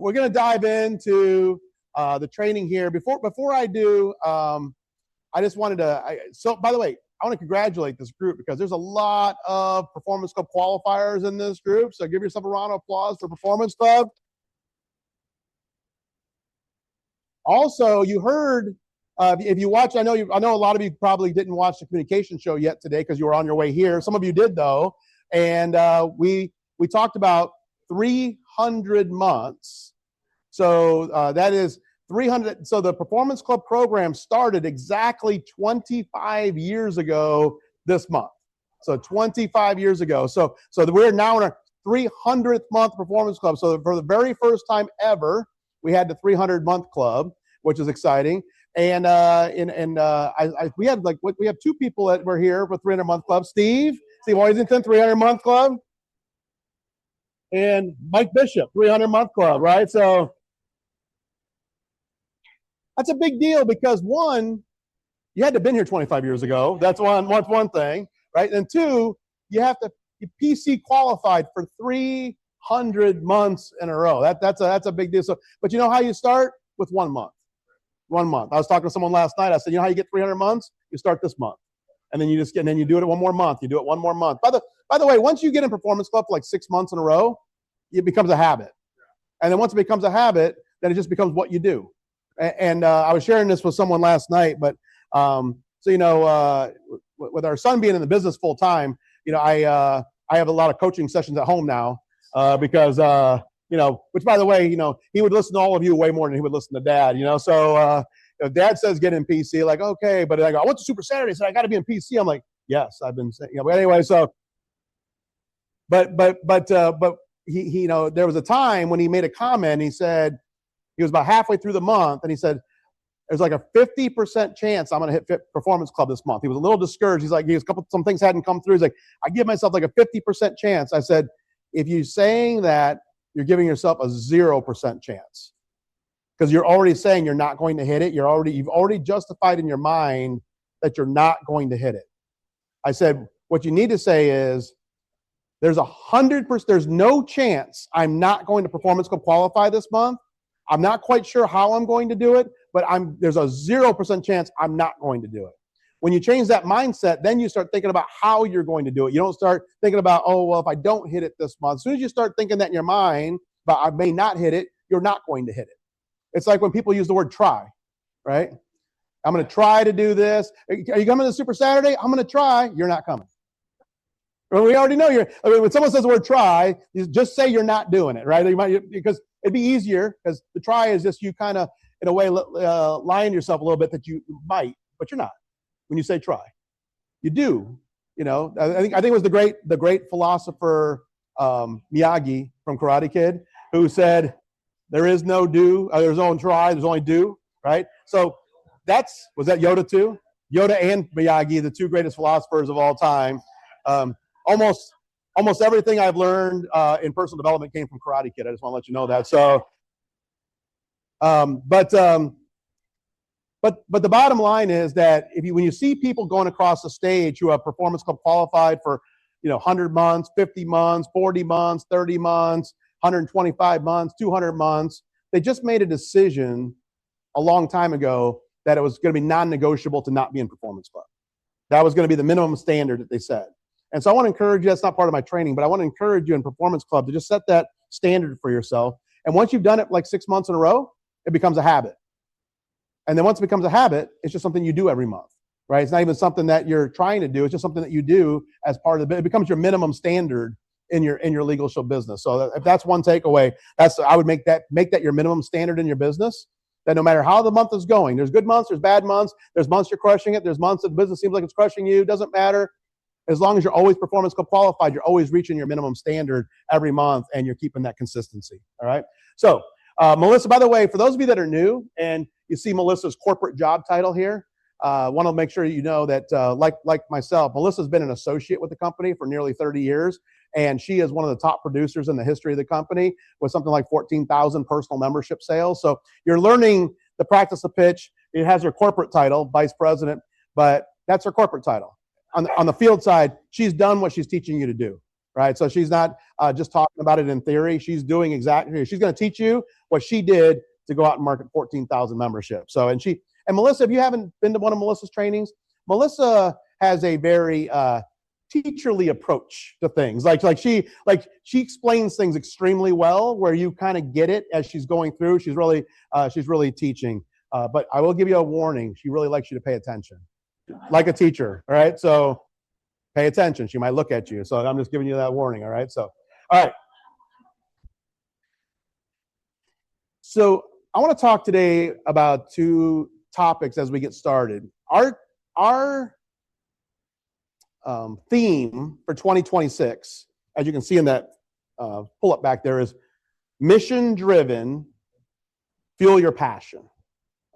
We're going to dive into the training here. Before I do, I just wanted to. By the way, I want to congratulate this group because there's a lot of Performance Club qualifiers in this group. So give yourself a round of applause for Performance Club. Also, you heard. If you watch, I know a lot of you probably didn't watch the communication show yet today because you were on your way here. Some of you did though, and we talked about 300 months. So that is 300. So the Performance Club program started exactly 25 years ago this month. So 25 years ago. So we're now in our 300th month Performance Club. So for the very first time ever, we had the 300 month club, which is exciting. And we have two people that were here for 300 month club. Steve Hoisington, 300 month club, and Mike Bishop, 300 month club. Right, so that's a big deal because one, you had to have been here 25 years ago. That's one thing, right? And two, you have to be PC qualified for 300 months in a row. That's a big deal. So, but you know how you start? With 1 month. 1 month. I was talking to someone last night. I said, you know how you get 300 months? You start this month, and then you do it one more month. You do it one more month. By the way, once you get in Performance Club for like 6 months in a row, it becomes a habit. And then once it becomes a habit, then it just becomes what you do. And I was sharing this with someone last night, but with our son being in the business full time, I have a lot of coaching sessions at home now because. Which by the way, he would listen to all of you way more than he would listen to Dad, So Dad says get in PC, like, okay, but I went to Super Saturday, so I got to be in PC. I'm like, yes, I've been saying, but anyway, so, but he, there was a time when he made a comment. He said he was about halfway through the month, and he said there's like a 50% chance I'm going to hit Performance Club this month. He was a little discouraged. He's like, some things hadn't come through. He's like, I give myself like a 50% chance. I said, if you're saying that, you're giving yourself a 0% chance because you're already saying you're not going to hit it. You've already justified in your mind that you're not going to hit it. I said, what you need to say is there's 100%, there's no chance I'm not going to Performance Club qualify this month. I'm not quite sure how I'm going to do it, but there's a 0% chance I'm not going to do it. When you change that mindset, then you start thinking about how you're going to do it. You don't start thinking about, oh, well, if I don't hit it this month. As soon as you start thinking that in your mind, but I may not hit it, you're not going to hit it. It's like when people use the word try, right? I'm going to try to do this. Are you coming to Super Saturday? I'm going to try. You're not coming. Well, we already know when someone says the word try, you just say you're not doing it, right? Because it'd be easier because the try is just you kind of, in a way, lying to yourself a little bit that you might, but you're not. When you say try, you do. I think it was the great philosopher Miyagi from Karate Kid who said, "There is no do, there's no try, there's only do." Right. So was that Yoda too? Yoda and Miyagi, the two greatest philosophers of all time. Almost everything I've learned in personal development came from Karate Kid. I just want to let you know that. So, But the bottom line is that when you see people going across the stage who have Performance Club qualified for 100 months, 50 months, 40 months, 30 months, 125 months, 200 months, they just made a decision a long time ago that it was going to be non-negotiable to not be in Performance Club. That was going to be the minimum standard that they said. And so I want to encourage you, that's not part of my training, but I want to encourage you in Performance Club to just set that standard for yourself. And once you've done it like 6 months in a row, it becomes a habit. And then once it becomes a habit, it's just something you do every month, right? It's not even something that you're trying to do. It's just something that you do as part of it. It becomes your minimum standard in your legal show business. So if that's one takeaway, I would make that your minimum standard in your business. That no matter how the month is going, there's good months, there's bad months, there's months you're crushing it, there's months that the business seems like it's crushing you. Doesn't matter. As long as you're always Performance Club qualified, you're always reaching your minimum standard every month, and you're keeping that consistency. All right. So Melissa, by the way, for those of you that are new and you see Melissa's corporate job title here, I want to make sure you know that, like myself, Melissa's been an associate with the company for nearly 30 years, and she is one of the top producers in the history of the company with something like 14,000 personal membership sales. So you're learning the practice of pitch. It has her corporate title, vice president, but that's her corporate title. On the field side, she's done what she's teaching you to do, right? So she's not just talking about it in theory. She's doing exactly. She's going to teach you what she did to go out and market 14,000 memberships. So, and Melissa, if you haven't been to one of Melissa's trainings, Melissa has a very teacherly approach to things. Like she explains things extremely well, where you kind of get it as she's going through. She's really teaching. But I will give you a warning. She really likes you to pay attention, like a teacher. All right, so pay attention. She might look at you. So I'm just giving you that warning. All right. So, all right. So I want to talk today about two topics as we get started. Our theme for 2026, as you can see in that pull up back there, is mission driven, fuel your passion.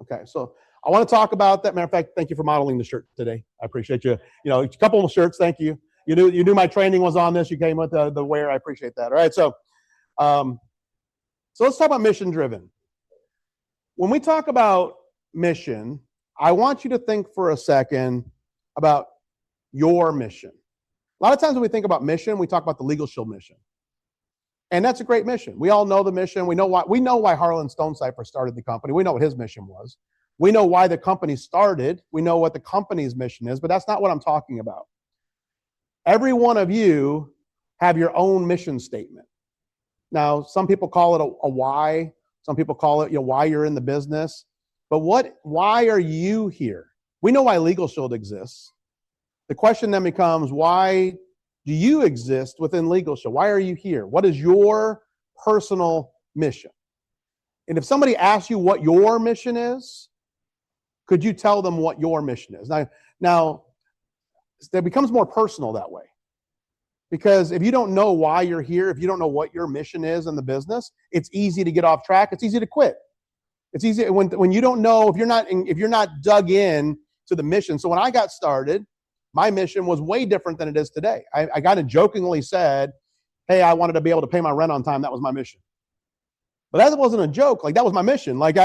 Okay, so I want to talk about that. Matter of fact, thank you for modeling the shirt today. I appreciate you. You know, a couple of shirts. Thank you. You knew my training was on this. You came with the wear. I appreciate that. All right, so let's talk about mission driven. When we talk about mission, I want you to think for a second about your mission. A lot of times when we think about mission, we talk about the Legal Shield mission. And that's a great mission. We all know the mission. We know why Harlan Stonecipher started the company. We know what his mission was. We know why the company started. We know what the company's mission is, but that's not what I'm talking about. Every one of you have your own mission statement. Now, some people call it a why. Some people call it, why you're in the business. But why are you here? We know why Legal Shield exists. The question then becomes, why do you exist within Legal Shield? Why are you here? What is your personal mission? And if somebody asks you what your mission is, could you tell them what your mission is? Now, it becomes more personal that way. Because if you don't know why you're here, if you don't know what your mission is in the business, it's easy to get off track. It's easy to quit. It's easy when you don't know, if you're not dug in to the mission. So when I got started, my mission was way different than it is today. I kind of jokingly said, hey, I wanted to be able to pay my rent on time. That was my mission. But that wasn't a joke. Like, that was my mission. Like,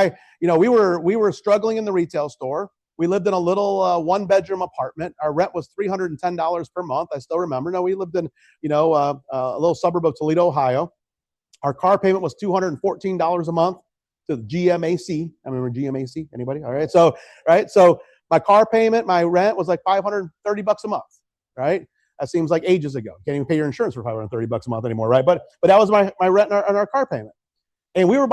we were struggling in the retail store. We lived in a little one-bedroom apartment. Our rent was $310 per month. I still remember. No, we lived in, a little suburb of Toledo, Ohio. Our car payment was $214 a month to the GMAC. I remember GMAC. Anybody? All right. So my car payment, my rent was like $530 a month. Right. That seems like ages ago. Can't even pay your insurance for $530 a month anymore. Right. But that was my rent and our car payment. And we were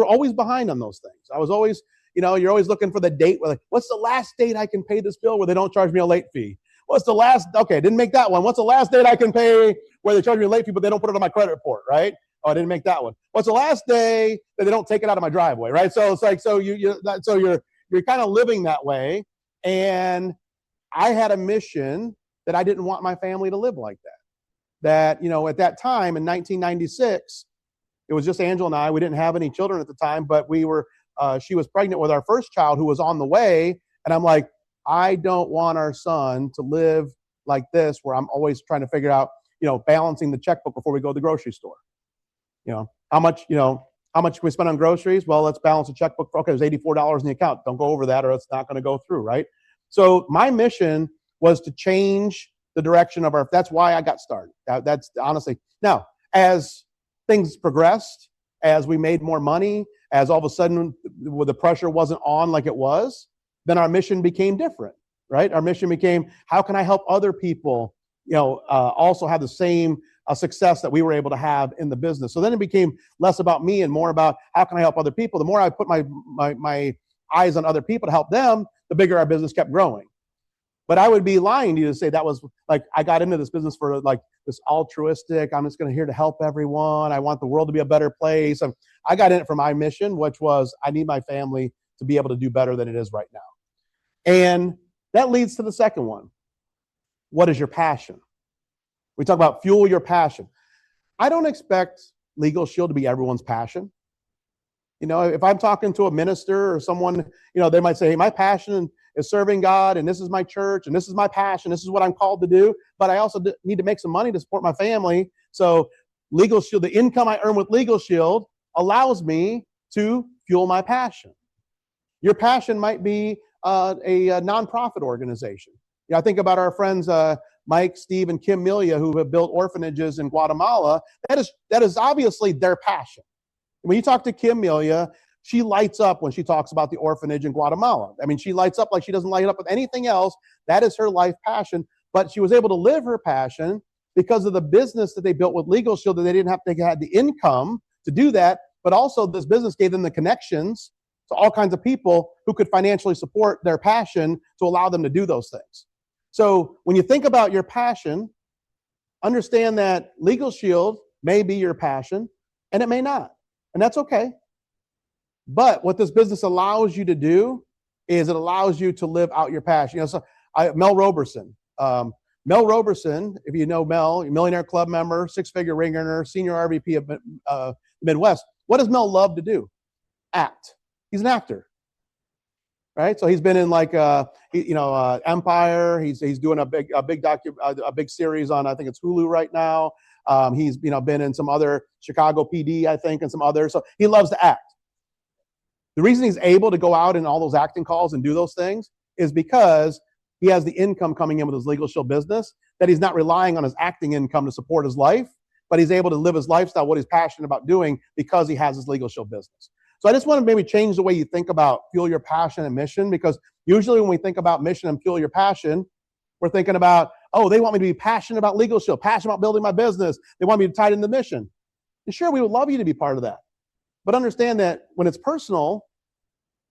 always behind on those things. I was always, you're always looking for the date where, like, what's the last date I can pay this bill where they don't charge me a late fee? Okay, didn't make that one. What's the last date I can pay where they charge me a late fee, but they don't put it on my credit report, right? Oh, I didn't make that one. What's the last day that they don't take it out of my driveway, right? So it's like, you're kind of living that way. And I had a mission that I didn't want my family to live like that. That, at that time in 1996, it was just Angela and I. We didn't have any children at the time, but she was pregnant with our first child who was on the way. And I'm like, I don't want our son to live like this, where I'm always trying to figure out, balancing the checkbook before we go to the grocery store. How much can we spend on groceries? Well, let's balance the checkbook. Okay, there's $84 in the account. Don't go over that or it's not going to go through, right? So my mission was to change the direction of that's why I got started. That's honestly. Now, as things progressed, as we made more money, as all of a sudden the pressure wasn't on like it was, then our mission became different, right? Our mission became, how can I help other people, also have the same success that we were able to have in the business? So then it became less about me and more about, how can I help other people? The more I put my eyes on other people to help them, the bigger our business kept growing. But I would be lying to you to say that was like, I got into this business for like this altruistic, I'm just going to here to help everyone. I want the world to be a better place. I got in it for my mission, which was, I need my family to be able to do better than it is right now. And that leads to the second one. What is your passion? We talk about fuel your passion. I don't expect Legal Shield to be everyone's passion. If I'm talking to a minister or someone, they might say, hey, my passion is serving God, and this is my church, and this is my passion. This is what I'm called to do. But I also need to make some money to support my family. So Legal Shield, the income I earn with Legal Shield allows me to fuel my passion. Your passion might be a nonprofit organization. I think about our friends Mike, Steve, and Kim Milia, who have built orphanages in Guatemala. That is obviously their passion. When you talk to Kim Melia, she lights up when she talks about the orphanage in Guatemala. I mean, she lights up like she doesn't light up with anything else. That is her life passion. But she was able to live her passion because of the business that they built with Legal Shield, that they didn't have to have the income to do that. But also this business gave them the connections to all kinds of people who could financially support their passion to allow them to do those things. So when you think about your passion, understand that Legal Shield may be your passion and it may not. And that's okay. But what this business allows you to do is it allows you to live out your passion. Mel Roberson. Mel Roberson, if you know Mel, Millionaire Club member, six-figure ring earner, senior RVP of Midwest. What does Mel love to do? Act. He's an actor, right? So he's been in Empire. He's doing a big series on, I think it's Hulu right now. He's been in some other Chicago PD, I think, and some others. So he loves to act. The reason he's able to go out in all those acting calls and do those things is because he has the income coming in with his Legal Shield business, that he's not relying on his acting income to support his life, but he's able to live his lifestyle, what he's passionate about doing, because he has his Legal Shield business. So I just want to maybe change the way you think about fuel your passion and mission, because usually when we think about mission and fuel your passion, we're thinking about, oh, they want me to be passionate about Legal Shield, passionate about building my business. They want me to tie it into the mission. And sure, we would love you to be part of that. But understand that when it's personal,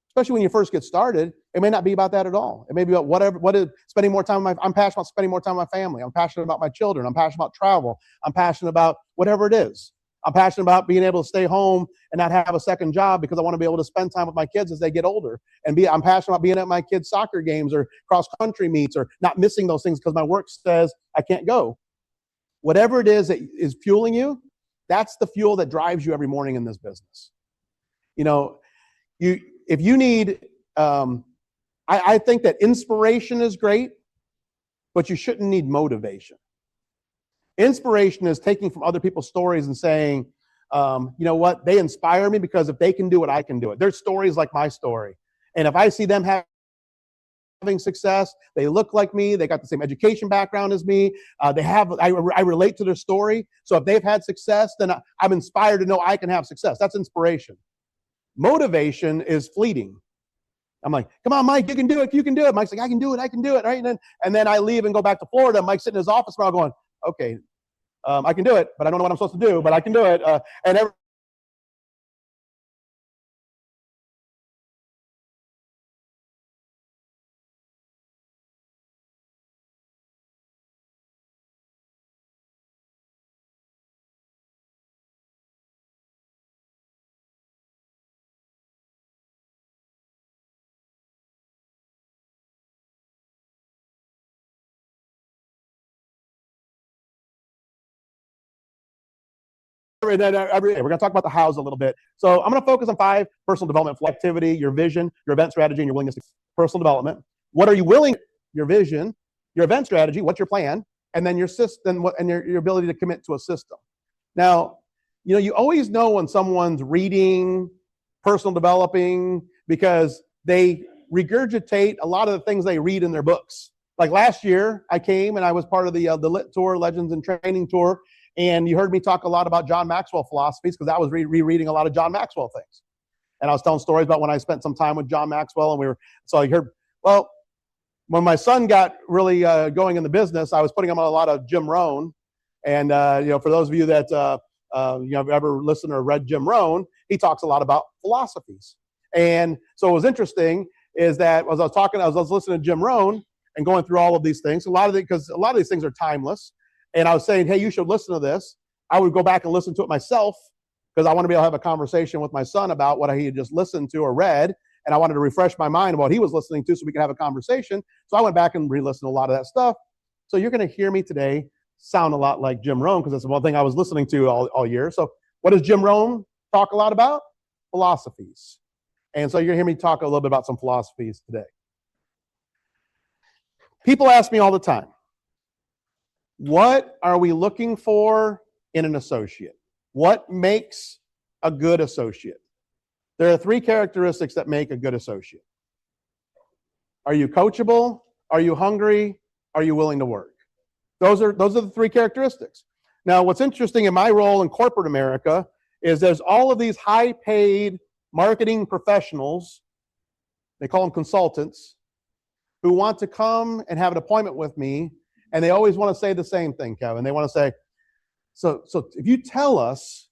especially when you first get started, it may not be about that at all. It may be about spending more time with I'm passionate about spending more time with my family. I'm passionate about my children. I'm passionate about travel. I'm passionate about whatever it is. I'm passionate about being able to stay home and not have a second job because I want to be able to spend time with my kids as they get older. I'm passionate about being at my kids' soccer games or cross-country meets, or not missing those things because my work says I can't go. Whatever it is that is fueling you, that's the fuel that drives you every morning in this business. If you need, I think that inspiration is great, but you shouldn't need motivation. Inspiration is taking from other people's stories and saying, you know what, they inspire me because if they can do it, I can do it. Their stories like my story. And if I see them having success, they look like me, they got the same education background as me, I relate to their story. So if they've had success, then I'm inspired to know I can have success. That's inspiration. Motivation is fleeting. I'm like, come on, Mike, you can do it. You can do it. Mike's like, I can do it. Right? And then I leave and go back to Florida. Mike's sitting in his office tomorrow going, okay, I can do it, but I don't know what I'm supposed to do, but I can do it. We're going to talk about the hows a little bit. So I'm going to focus on 5 personal development: activity, your vision, your event strategy, and your willingness to personal development. What are you willing? Your vision, your event strategy, what's your plan, and then your system and your ability to commit to a system. Now, you always know when someone's reading, personal developing, because they regurgitate a lot of the things they read in their books. Like last year, I came and I was part of the Lit Tour, Legends and Training Tour. And you heard me talk a lot about John Maxwell philosophies because I was rereading a lot of John Maxwell things. And I was telling stories about when I spent some time with John Maxwell. And so I heard, when my son got really going in the business, I was putting him on a lot of Jim Rohn. And, for those of you that have ever listened or read Jim Rohn, he talks a lot about philosophies. And so what was interesting is that as I was listening to Jim Rohn and going through all of these things, because a lot of these things are timeless. And I was saying, hey, you should listen to this. I would go back and listen to it myself because I want to be able to have a conversation with my son about what he had just listened to or read. And I wanted to refresh my mind about what he was listening to so we could have a conversation. So I went back and re-listened to a lot of that stuff. So you're going to hear me today sound a lot like Jim Rohn because that's the one thing I was listening to all year. So what does Jim Rohn talk a lot about? Philosophies. And so you're going to hear me talk a little bit about some philosophies today. People ask me all the time, what are we looking for in an associate? What makes a good associate? There are 3 characteristics that make a good associate. Are you coachable? Are you hungry? Are you willing to work? Those are the 3 characteristics. Now, what's interesting in my role in corporate America is there's all of these high-paid marketing professionals, they call them consultants, who want to come and have an appointment with me, and they always want to say the same thing, Kevin. They want to say, so if you tell us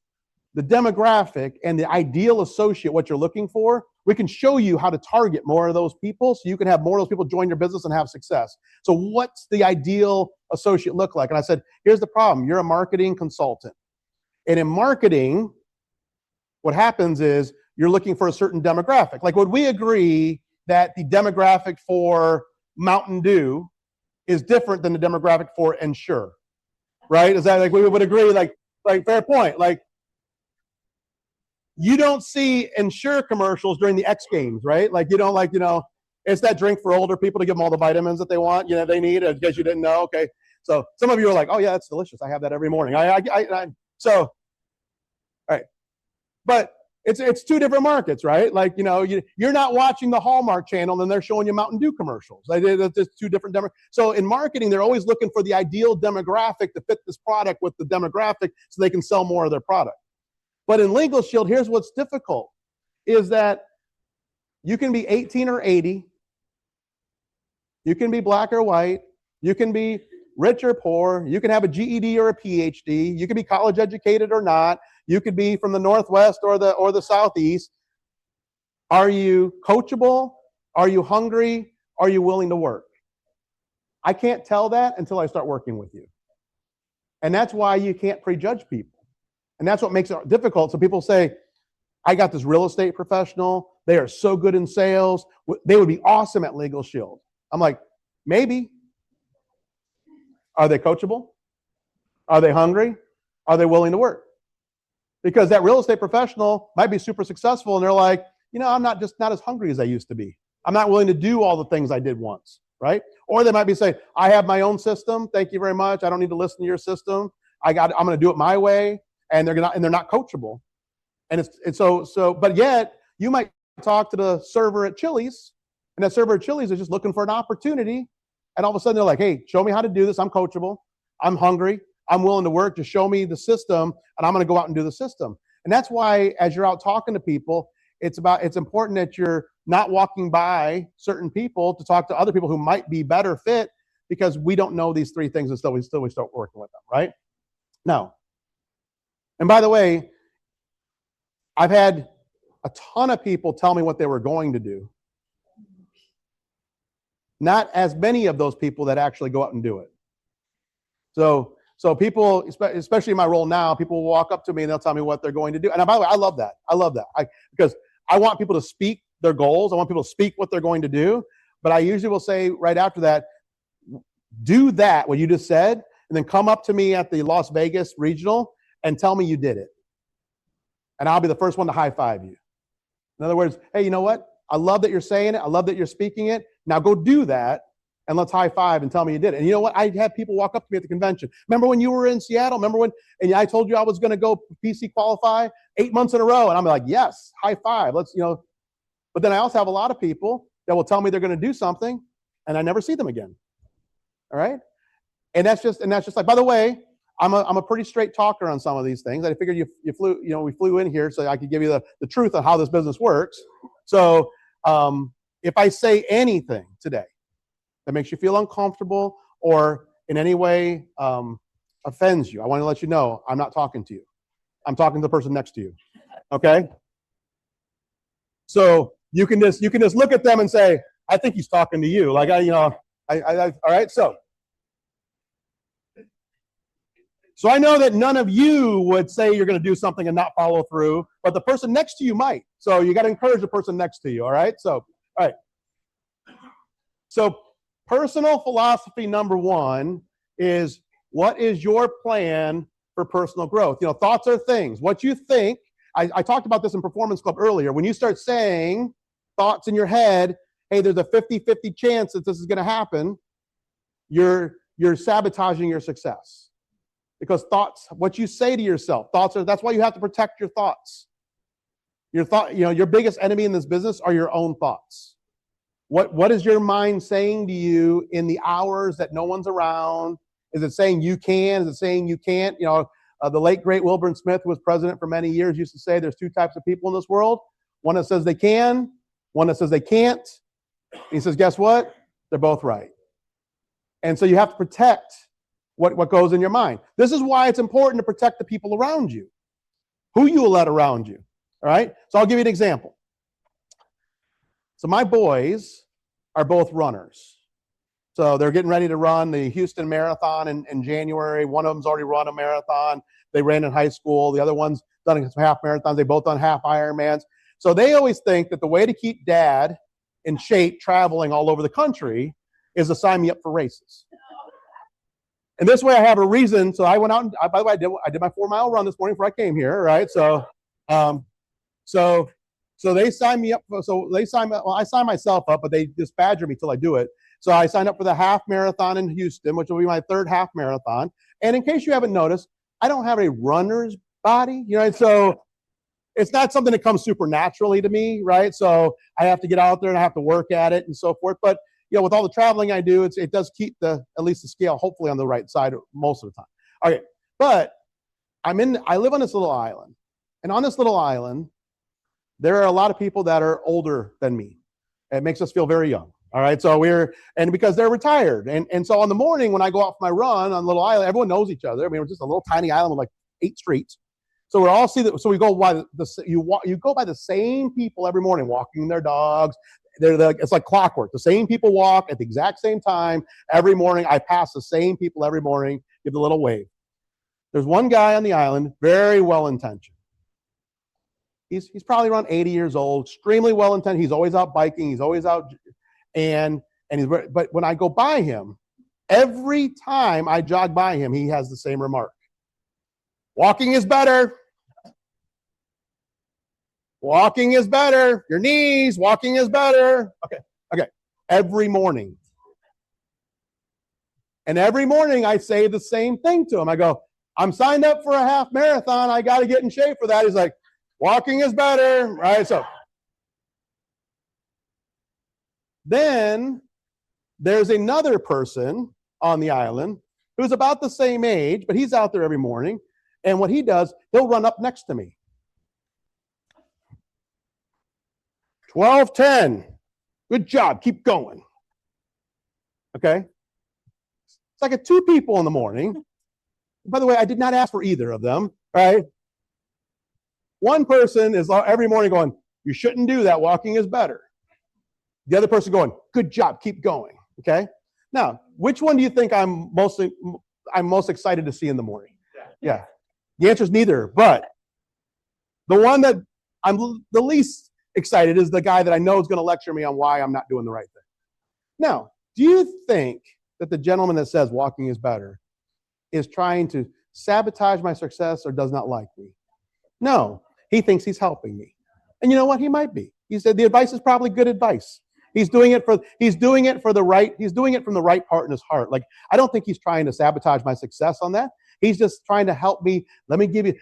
the demographic and the ideal associate, what you're looking for, we can show you how to target more of those people so you can have more of those people join your business and have success. So what's the ideal associate look like? And I said, here's the problem. You're a marketing consultant. And in marketing, what happens is you're looking for a certain demographic. Like, would we agree that the demographic for Mountain Dew is different than the demographic for Ensure? Right? Is that like we would agree? Like fair point. Like, you don't see Ensure commercials during the X Games, right? Like, you don't like, it's that drink for older people to give them all the vitamins that they want, they need, in case you didn't know. Okay. So some of you are like, oh yeah, that's delicious. I have that every morning. So, all right. But it's two different markets, right? Like, you're not watching the Hallmark Channel and they're showing you Mountain Dew commercials. It's two different demographics. So in marketing, they're always looking for the ideal demographic to fit this product with the demographic so they can sell more of their product. But in Legal Shield, here's what's difficult, is that you can be 18 or 80, you can be black or white, you can be rich or poor, you can have a GED or a PhD, you can be college educated or not, you could be from the Northwest or the Southeast. Are you coachable? Are you hungry? Are you willing to work? I can't tell that until I start working with you. And that's why you can't prejudge people. And that's what makes it difficult. So people say, I got this real estate professional. They are so good in sales. They would be awesome at Legal Shield. I'm like, maybe. Are they coachable? Are they hungry? Are they willing to work? Because that real estate professional might be super successful and they're like, I'm not as hungry as I used to be. I'm not willing to do all the things I did once, right? Or they might be saying, I have my own system. Thank you very much. I don't need to listen to your system. I'm going to do it my way. And they're not coachable. And but yet you might talk to the server at Chili's, and that server at Chili's is just looking for an opportunity. And all of a sudden they're like, hey, show me how to do this. I'm coachable. I'm hungry. I'm willing to work. Just show me the system, and I'm going to go out and do the system. And that's why, as you're out talking to people, it's important that you're not walking by certain people to talk to other people who might be better fit, because we don't know these three things until we start working with them, right? Now, and by the way, I've had a ton of people tell me what they were going to do. Not as many of those people that actually go out and do it. So people, especially in my role now, people will walk up to me and they'll tell me what they're going to do. And by the way, I love that. Because I want people to speak their goals. I want people to speak what they're going to do. But I usually will say right after that, do that, what you just said, and then come up to me at the Las Vegas regional and tell me you did it. And I'll be the first one to high five you. In other words, hey, you know what? I love that you're saying it. I love that you're speaking it. Now go do that, and let's high five and tell me you did it. And you know what? I had people walk up to me at the convention. Remember when you were in Seattle? And I told you I was going to go PC qualify 8 months in a row? And I'm like, yes, high five. Let's. But then I also have a lot of people that will tell me they're going to do something, and I never see them again. All right? And that's just like, by the way, I'm a pretty straight talker on some of these things. I figured we flew in here so I could give you the truth of how this business works. So if I say anything today that makes you feel uncomfortable or in any way offends you, I want to let you know I'm not talking to you. I'm talking to the person next to you. Okay? So you can just look at them and say, I think he's talking to you. Like all right. So I know that none of you would say you're going to do something and not follow through, but the person next to you might. So you got to encourage the person next to you. All right. So, all right. So personal philosophy number one is, what is your plan for personal growth? Thoughts are things. What you think, I talked about this in Performance Club earlier. When you start saying thoughts in your head, hey, there's a 50-50 chance that this is going to happen, you're sabotaging your success. Because thoughts, what you say to yourself, that's why you have to protect your thoughts. Your biggest enemy in this business are your own thoughts. What is your mind saying to you in the hours that no one's around? Is it saying you can? Is it saying you can't? The late, great Wilburn Smith, who was president for many years, used to say there's two types of people in this world. One that says they can, one that says they can't. He says, guess what? They're both right. And so you have to protect what goes in your mind. This is why it's important to protect the people around you, who you will let around you. All right? So I'll give you an example. So my boys are both runners. So they're getting ready to run the Houston Marathon in January. One of them's already run a marathon. They ran in high school. The other one's done half marathons. They both done half Ironmans. So they always think that the way to keep dad in shape traveling all over the country is to sign me up for races. And this way I have a reason. So I went out and, by the way, I did my 4-mile run this morning before I came here, right? So they signed me up. Well, I signed myself up, but they just badger me till I do it. So I signed up for the half marathon in Houston, which will be my third half marathon. And in case you haven't noticed, I don't have a runner's body, so it's not something that comes supernaturally to me, right? So I have to get out there and I have to work at it and so forth. But with all the traveling I do, it does keep at least the scale hopefully on the right side most of the time. Okay, but I live on this little island, and on this little island, there are a lot of people that are older than me. It makes us feel very young. All right, so and because they're retired, and so on the morning when I go out for my run on Little Island, everyone knows each other. I mean, we're just a little tiny island with like 8 streets, so we all see that. So we go by you go by the same people every morning, walking their dogs. It's like clockwork. The same people walk at the exact same time every morning. I pass the same people every morning, give the little wave. There's one guy on the island, very well intentioned. He's probably around 80 years old, extremely well intentioned. He's always out biking. He's always out. But when I go by him, every time I jog by him, he has the same remark. Walking is better. Walking is better. Your knees, walking is better. Okay. Every morning. And every morning I say the same thing to him. I go, I'm signed up for a half marathon. I got to get in shape for that. He's like, walking is better, right? So then there's another person on the island who's about the same age, but he's out there every morning. And what he does, he'll run up next to me. 12:10. Good job. Keep going. Okay. It's like 2 people in the morning. By the way, I did not ask for either of them, right? One person is every morning going, you shouldn't do that. Walking is better. The other person going, good job, keep going. Okay. Now, which one do you think I'm most excited to see in the morning? Yeah. The answer is neither, but the one that I'm the least excited is the guy that I know is going to lecture me on why I'm not doing the right thing. Now, do you think that the gentleman that says walking is better is trying to sabotage my success or does not like me? No, he thinks he's helping me. And you know what? He might be. He said the advice is probably good advice. He's doing it from the right part in his heart. Like, I don't think he's trying to sabotage my success on that. He's just trying to help me. Let me give you,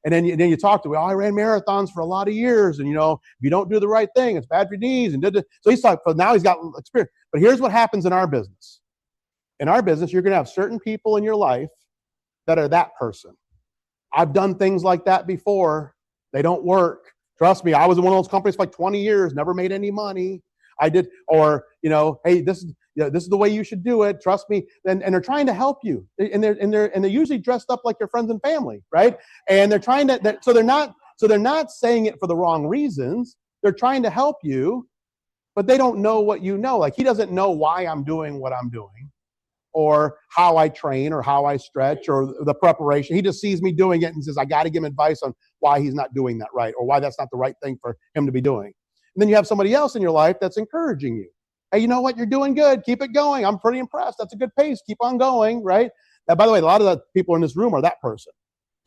and then you talk to me. I ran marathons for a lot of years, and if you don't do the right thing, it's bad for your knees. And so he's like, but now he's got experience. But here's what happens in our business. In our business, you're going to have certain people in your life that are that person. I've done things like that before. They don't work. Trust me, I was in one of those companies for like 20 years, never made any money. I did, or hey, this is the way you should do it. Trust me. And they're trying to help you, and they're usually dressed up like your friends and family, right? And they're trying to. So they're not saying it for the wrong reasons. They're trying to help you, but they don't know what you know. Like, he doesn't know why I'm doing what I'm doing, or how I train, or how I stretch, or the preparation. He just sees me doing it and says, I got to give him advice on why he's not doing that right, or why that's not the right thing for him to be doing. And then you have somebody else in your life that's encouraging you. Hey, you know what? You're doing good. Keep it going. I'm pretty impressed. That's a good pace. Keep on going, right? Now, by the way, a lot of the people in this room are that person.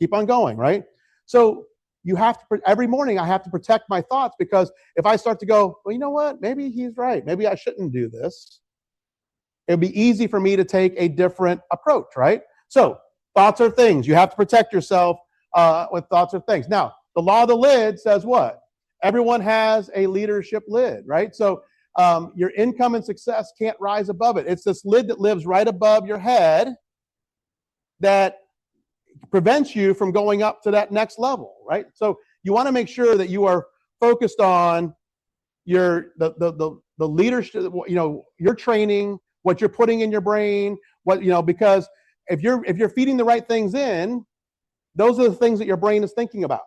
Keep on going, right? So you have to, every morning I have to protect my thoughts, because if I start to go, well, you know what? Maybe he's right. Maybe I shouldn't do this. It'd be easy for me to take a different approach, right? So thoughts are things. You have to protect yourself with thoughts are things. Now, the law of the lid says what? Everyone has a leadership lid, right? So your income and success can't rise above it. It's this lid that lives right above your head that prevents you from going up to that next level, right? So you want to make sure that you are focused on the leadership, your training, what you're putting in your brain, because if you're feeding the right things in, those are the things that your brain is thinking about,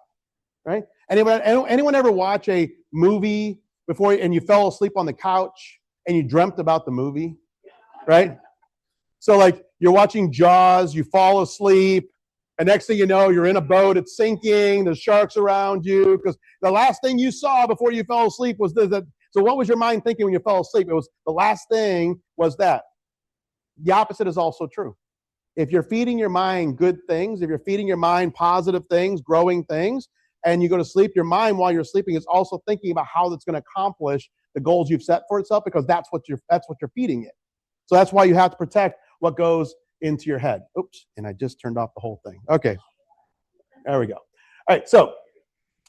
right? Anyone ever watch a movie before and you fell asleep on the couch and you dreamt about the movie, right? So like you're watching Jaws, you fall asleep, and next thing you know, you're in a boat, it's sinking, there's sharks around you, because the last thing you saw before you fell asleep was that. So what was your mind thinking when you fell asleep? It was the last thing was that. The opposite is also true. If you're feeding your mind good things, if you're feeding your mind positive things, growing things, and you go to sleep, your mind while you're sleeping is also thinking about how it's going to accomplish the goals you've set for itself, because that's what you're feeding it. So that's why you have to protect what goes into your head. Oops, and I just turned off the whole thing. Okay, there we go. All right, so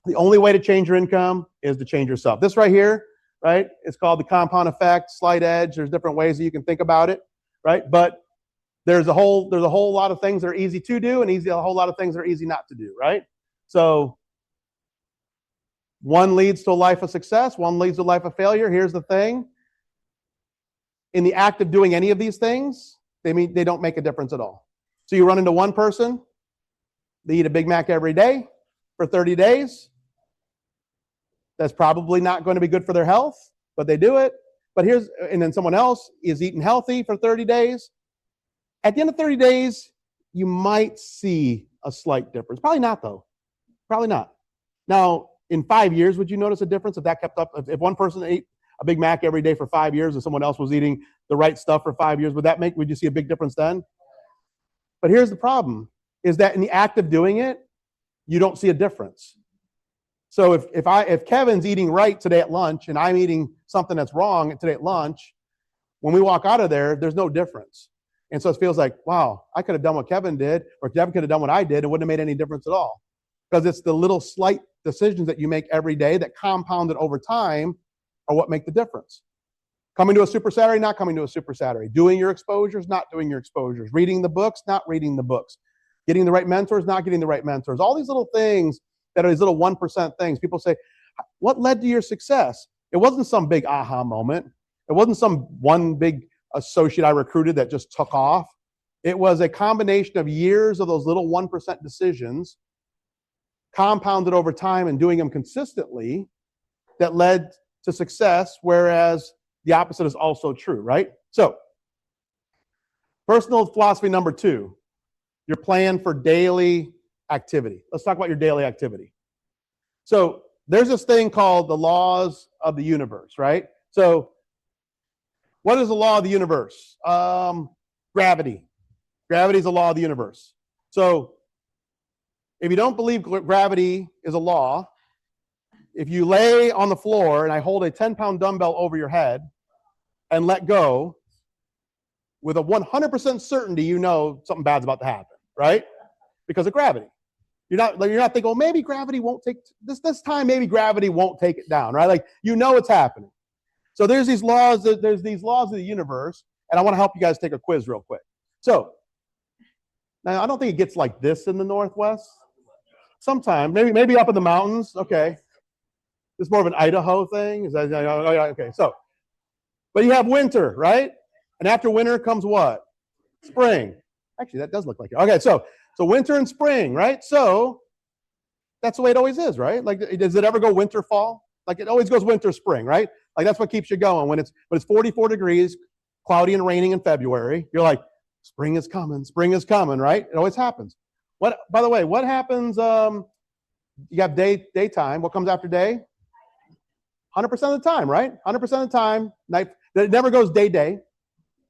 the only way to change your income is to change yourself. This right here, right, it's called the compound effect, slight edge. There's different ways that you can think about it, right? But there's a whole lot of things that are easy to do and a whole lot of things that are easy not to do, right? So one leads to a life of success, one leads to a life of failure. Here's the thing. In the act of doing any of these things, they don't make a difference at all. So you run into one person, they eat a Big Mac every day for 30 days. That's probably not going to be good for their health, but they do it. And then someone else is eating healthy for 30 days. At the end of 30 days, you might see a slight difference. Probably not, though. Probably not. Now, in 5 years, would you notice a difference if that kept up? If one person ate a Big Mac every day for 5 years and someone else was eating the right stuff for 5 years, would you see a big difference then? But here's the problem, is that in the act of doing it, you don't see a difference. So if Kevin's eating right today at lunch and I'm eating something that's wrong today at lunch, when we walk out of there, there's no difference. And so it feels like, wow, I could have done what Kevin did, or Kevin could have done what I did. It wouldn't have made any difference at all. Because it's the little slight decisions that you make every day that compounded over time are what make the difference. Coming to a Super Saturday, not coming to a Super Saturday. Doing your exposures, not doing your exposures. Reading the books, not reading the books. Getting the right mentors, not getting the right mentors. All these little things that are these little 1% things. People say, what led to your success? It wasn't some big aha moment. It wasn't some one big associate I recruited that just took off. It was a combination of years of those little 1% decisions compounded over time and doing them consistently that led to success, whereas the opposite is also true, right? So, personal philosophy number 2, your plan for daily activity. Let's talk about your daily activity. So, there's this thing called the laws of the universe, right? So, what is the law of the universe? Gravity. Gravity is the law of the universe. So, if you don't believe gravity is a law, if you lay on the floor and I hold a 10-pound dumbbell over your head and let go, with a 100% certainty, you know something bad's about to happen, right? Because of gravity. You're not thinking, well, maybe gravity won't take this time. Maybe gravity won't take it down, right? Like you know it's happening. So there's these laws. There's these laws of the universe, and I want to help you guys take a quiz real quick. So now I don't think it gets like this in the Northwest. Sometime, maybe up in the mountains. Okay, it's more of an Idaho thing. Is that okay? So, but you have winter, right? And after winter comes what? Spring. Actually, that does look like it. Okay, so winter and spring, right? So that's the way it always is, right? Like, does it ever go winter, fall? Like it always goes winter, spring, right? Like that's what keeps you going. When it's 44 degrees, cloudy and raining in February, you're like, spring is coming, right? It always happens. By the way, what happens? You have daytime. What comes after day? 100% of the time, right? 100% of the time. Night. It never goes day,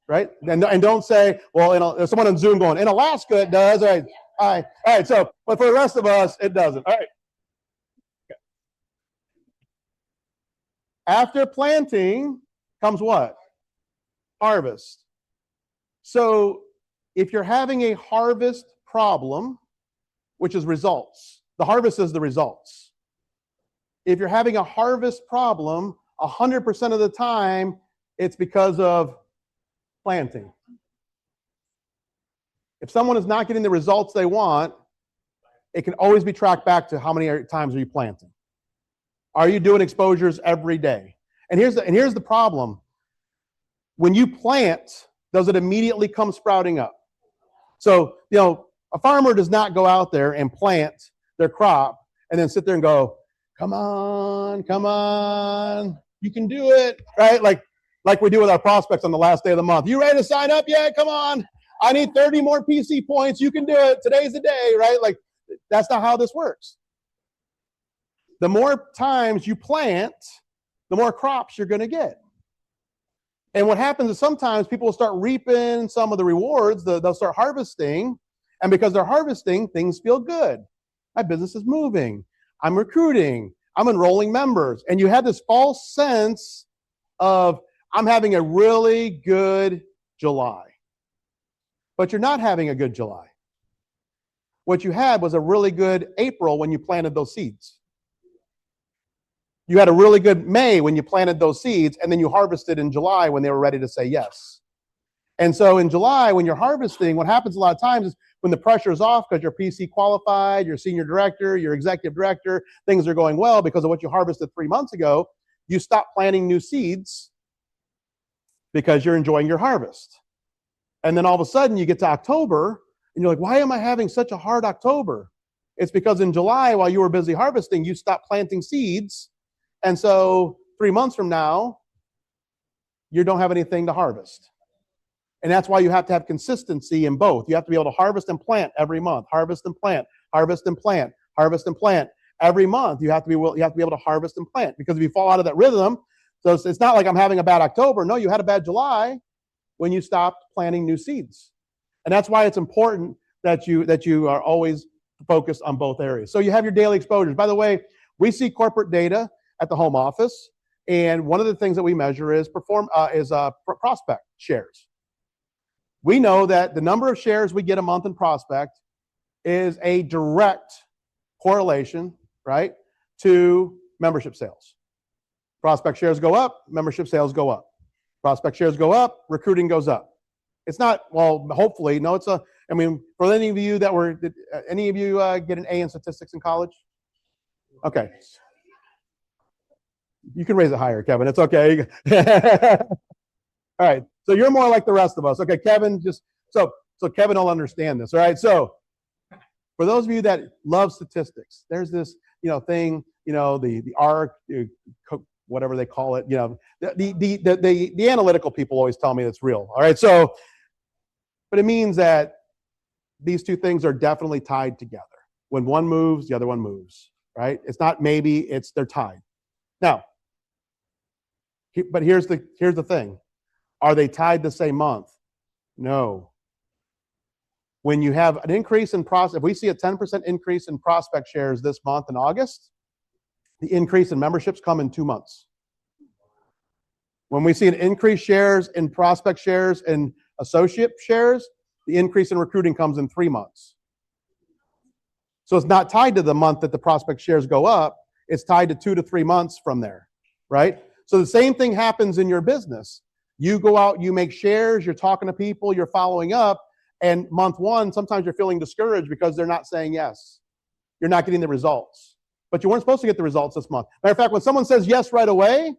right? And don't say, well, there's someone on Zoom going, in Alaska it does. All right. So, but for the rest of us, it doesn't. All right. Okay. After planting comes what? Harvest. So, if you're having a harvest problem, which is results. The harvest is the results. If you're having a harvest problem, 100% of the time, it's because of planting. If someone is not getting the results they want, it can always be tracked back to how many times are you planting. Are you doing exposures every day? And here's the problem. When you plant, does it immediately come sprouting up? So, a farmer does not go out there and plant their crop and then sit there and go, come on, you can do it, right? Like we do with our prospects on the last day of the month. You ready to sign up yet? Come on. I need 30 more PC points. You can do it. Today's the day, right? Like, that's not how this works. The more times you plant, the more crops you're going to get. And what happens is sometimes people will start reaping some of the rewards. They'll start harvesting. And because they're harvesting, things feel good. My business is moving. I'm recruiting. I'm enrolling members. And you have this false sense of, I'm having a really good July. But you're not having a good July. What you had was a really good April when you planted those seeds. You had a really good May when you planted those seeds, and then you harvested in July when they were ready to say yes. And so in July, when you're harvesting, what happens a lot of times is when the pressure is off because you're PC qualified, you're senior director, you're executive director, things are going well because of what you harvested 3 months ago, you stop planting new seeds because you're enjoying your harvest. And then all of a sudden you get to October, and you're like, why am I having such a hard October? It's because in July, while you were busy harvesting, you stopped planting seeds. And so 3 months from now, you don't have anything to harvest. And that's why you have to have consistency in both. You have to be able to harvest and plant every month. Harvest and plant, harvest and plant, harvest and plant. Every month, you have to be able to harvest and plant. Because if you fall out of that rhythm, so it's not like I'm having a bad October. No, you had a bad July when you stopped planting new seeds. And that's why it's important that you are always focused on both areas. So you have your daily exposures. By the way, we see corporate data at the home office, and one of the things that we measure is prospect shares. We know that the number of shares we get a month in prospect is a direct correlation, right, to membership sales. Prospect shares go up, membership sales go up. Prospect shares go up, recruiting goes up. It's not, well, hopefully, no, for any of you did any of you get an A in statistics in college? Okay. You can raise it higher, Kevin. It's okay. All right. So you're more like the rest of us. Okay, Kevin, so Kevin will understand this. All right. So for those of you that love statistics, there's this, thing, the ARC, whatever they call it, the analytical people always tell me it's real. All right. So, but it means that these two things are definitely tied together. When one moves, the other one moves, right? It's not maybe, they're tied. Now, but here's the thing. Are they tied the same month? No. When you have an increase in if we see a 10% increase in prospect shares this month in August, the increase in memberships come in 2 months. When we see an increased shares in prospect shares and associate shares, the increase in recruiting comes in 3 months. So it's not tied to the month that the prospect shares go up. It's tied to 2 to 3 months from there, right? So the same thing happens in your business. You go out, you make shares, you're talking to people, you're following up, and month one, sometimes you're feeling discouraged because they're not saying yes. You're not getting the results. But you weren't supposed to get the results this month. Matter of fact, when someone says yes right away,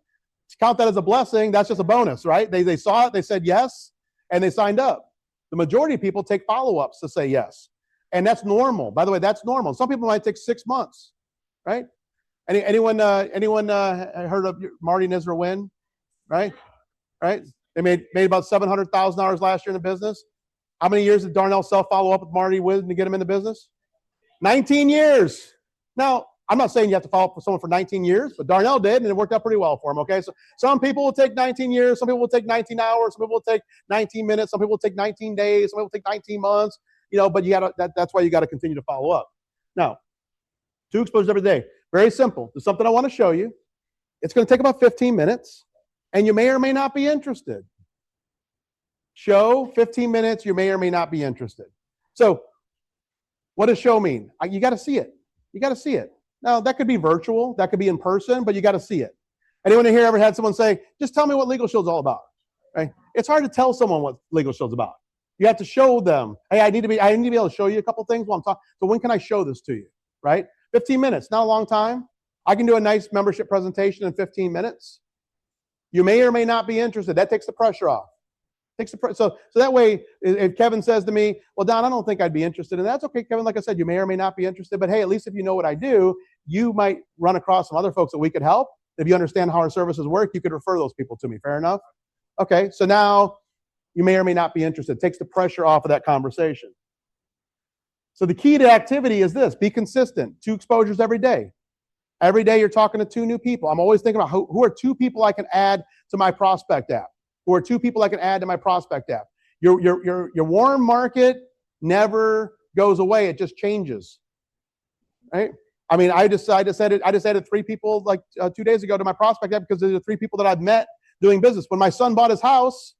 count that as a blessing. That's just a bonus, right? They saw it, they said yes, and they signed up. The majority of people take follow-ups to say yes. And that's normal. By the way, that's normal. Some people might take 6 months, right? Anyone heard of Marty and Israel Wynn, right? Right? They made about $700,000 last year in the business. How many years did Darnell Self follow up with Marty Wynn to get him in the business? 19 years. Now, I'm not saying you have to follow up with someone for 19 years, but Darnell did, and it worked out pretty well for him, okay? So some people will take 19 years, some people will take 19 hours, some people will take 19 minutes, some people will take 19 days, some people will take 19 months, but that's why you got to continue to follow up. Now, 2 exposures every day. Very simple. There's something I want to show you. It's going to take about 15 minutes, and you may or may not be interested. Show, 15 minutes, you may or may not be interested. So what does show mean? You got to see it. You got to see it. Now, that could be virtual, that could be in person, but you got to see it. Anyone in here ever had someone say, just tell me what Legal Shield's all about? Right? It's hard to tell someone what Legal Shield's about. You have to show them, hey, I need to be able to show you a couple things while I'm talking. So when can I show this to you, right? 15 minutes, not a long time. I can do a nice membership presentation in 15 minutes. You may or may not be interested. That takes the pressure off. So that way, if Kevin says to me, well, Don, I don't think I'd be interested in that. That's okay, Kevin. Like I said, you may or may not be interested, but hey, at least if you know what I do, you might run across some other folks that we could help. If you understand how our services work, you could refer those people to me. Fair enough? Okay, so now you may or may not be interested. It takes the pressure off of that conversation. So the key to activity is this: be consistent. 2 exposures every day. Every day you're talking to 2 new people. I'm always thinking about who are 2 people I can add to my prospect app. Who are 2 people I can add to my prospect app. Your warm market never goes away. It just changes. Right? I mean, I just added 3 people like 2 days ago to my prospect app because they're the 3 people that I've met doing business. When my son bought his house,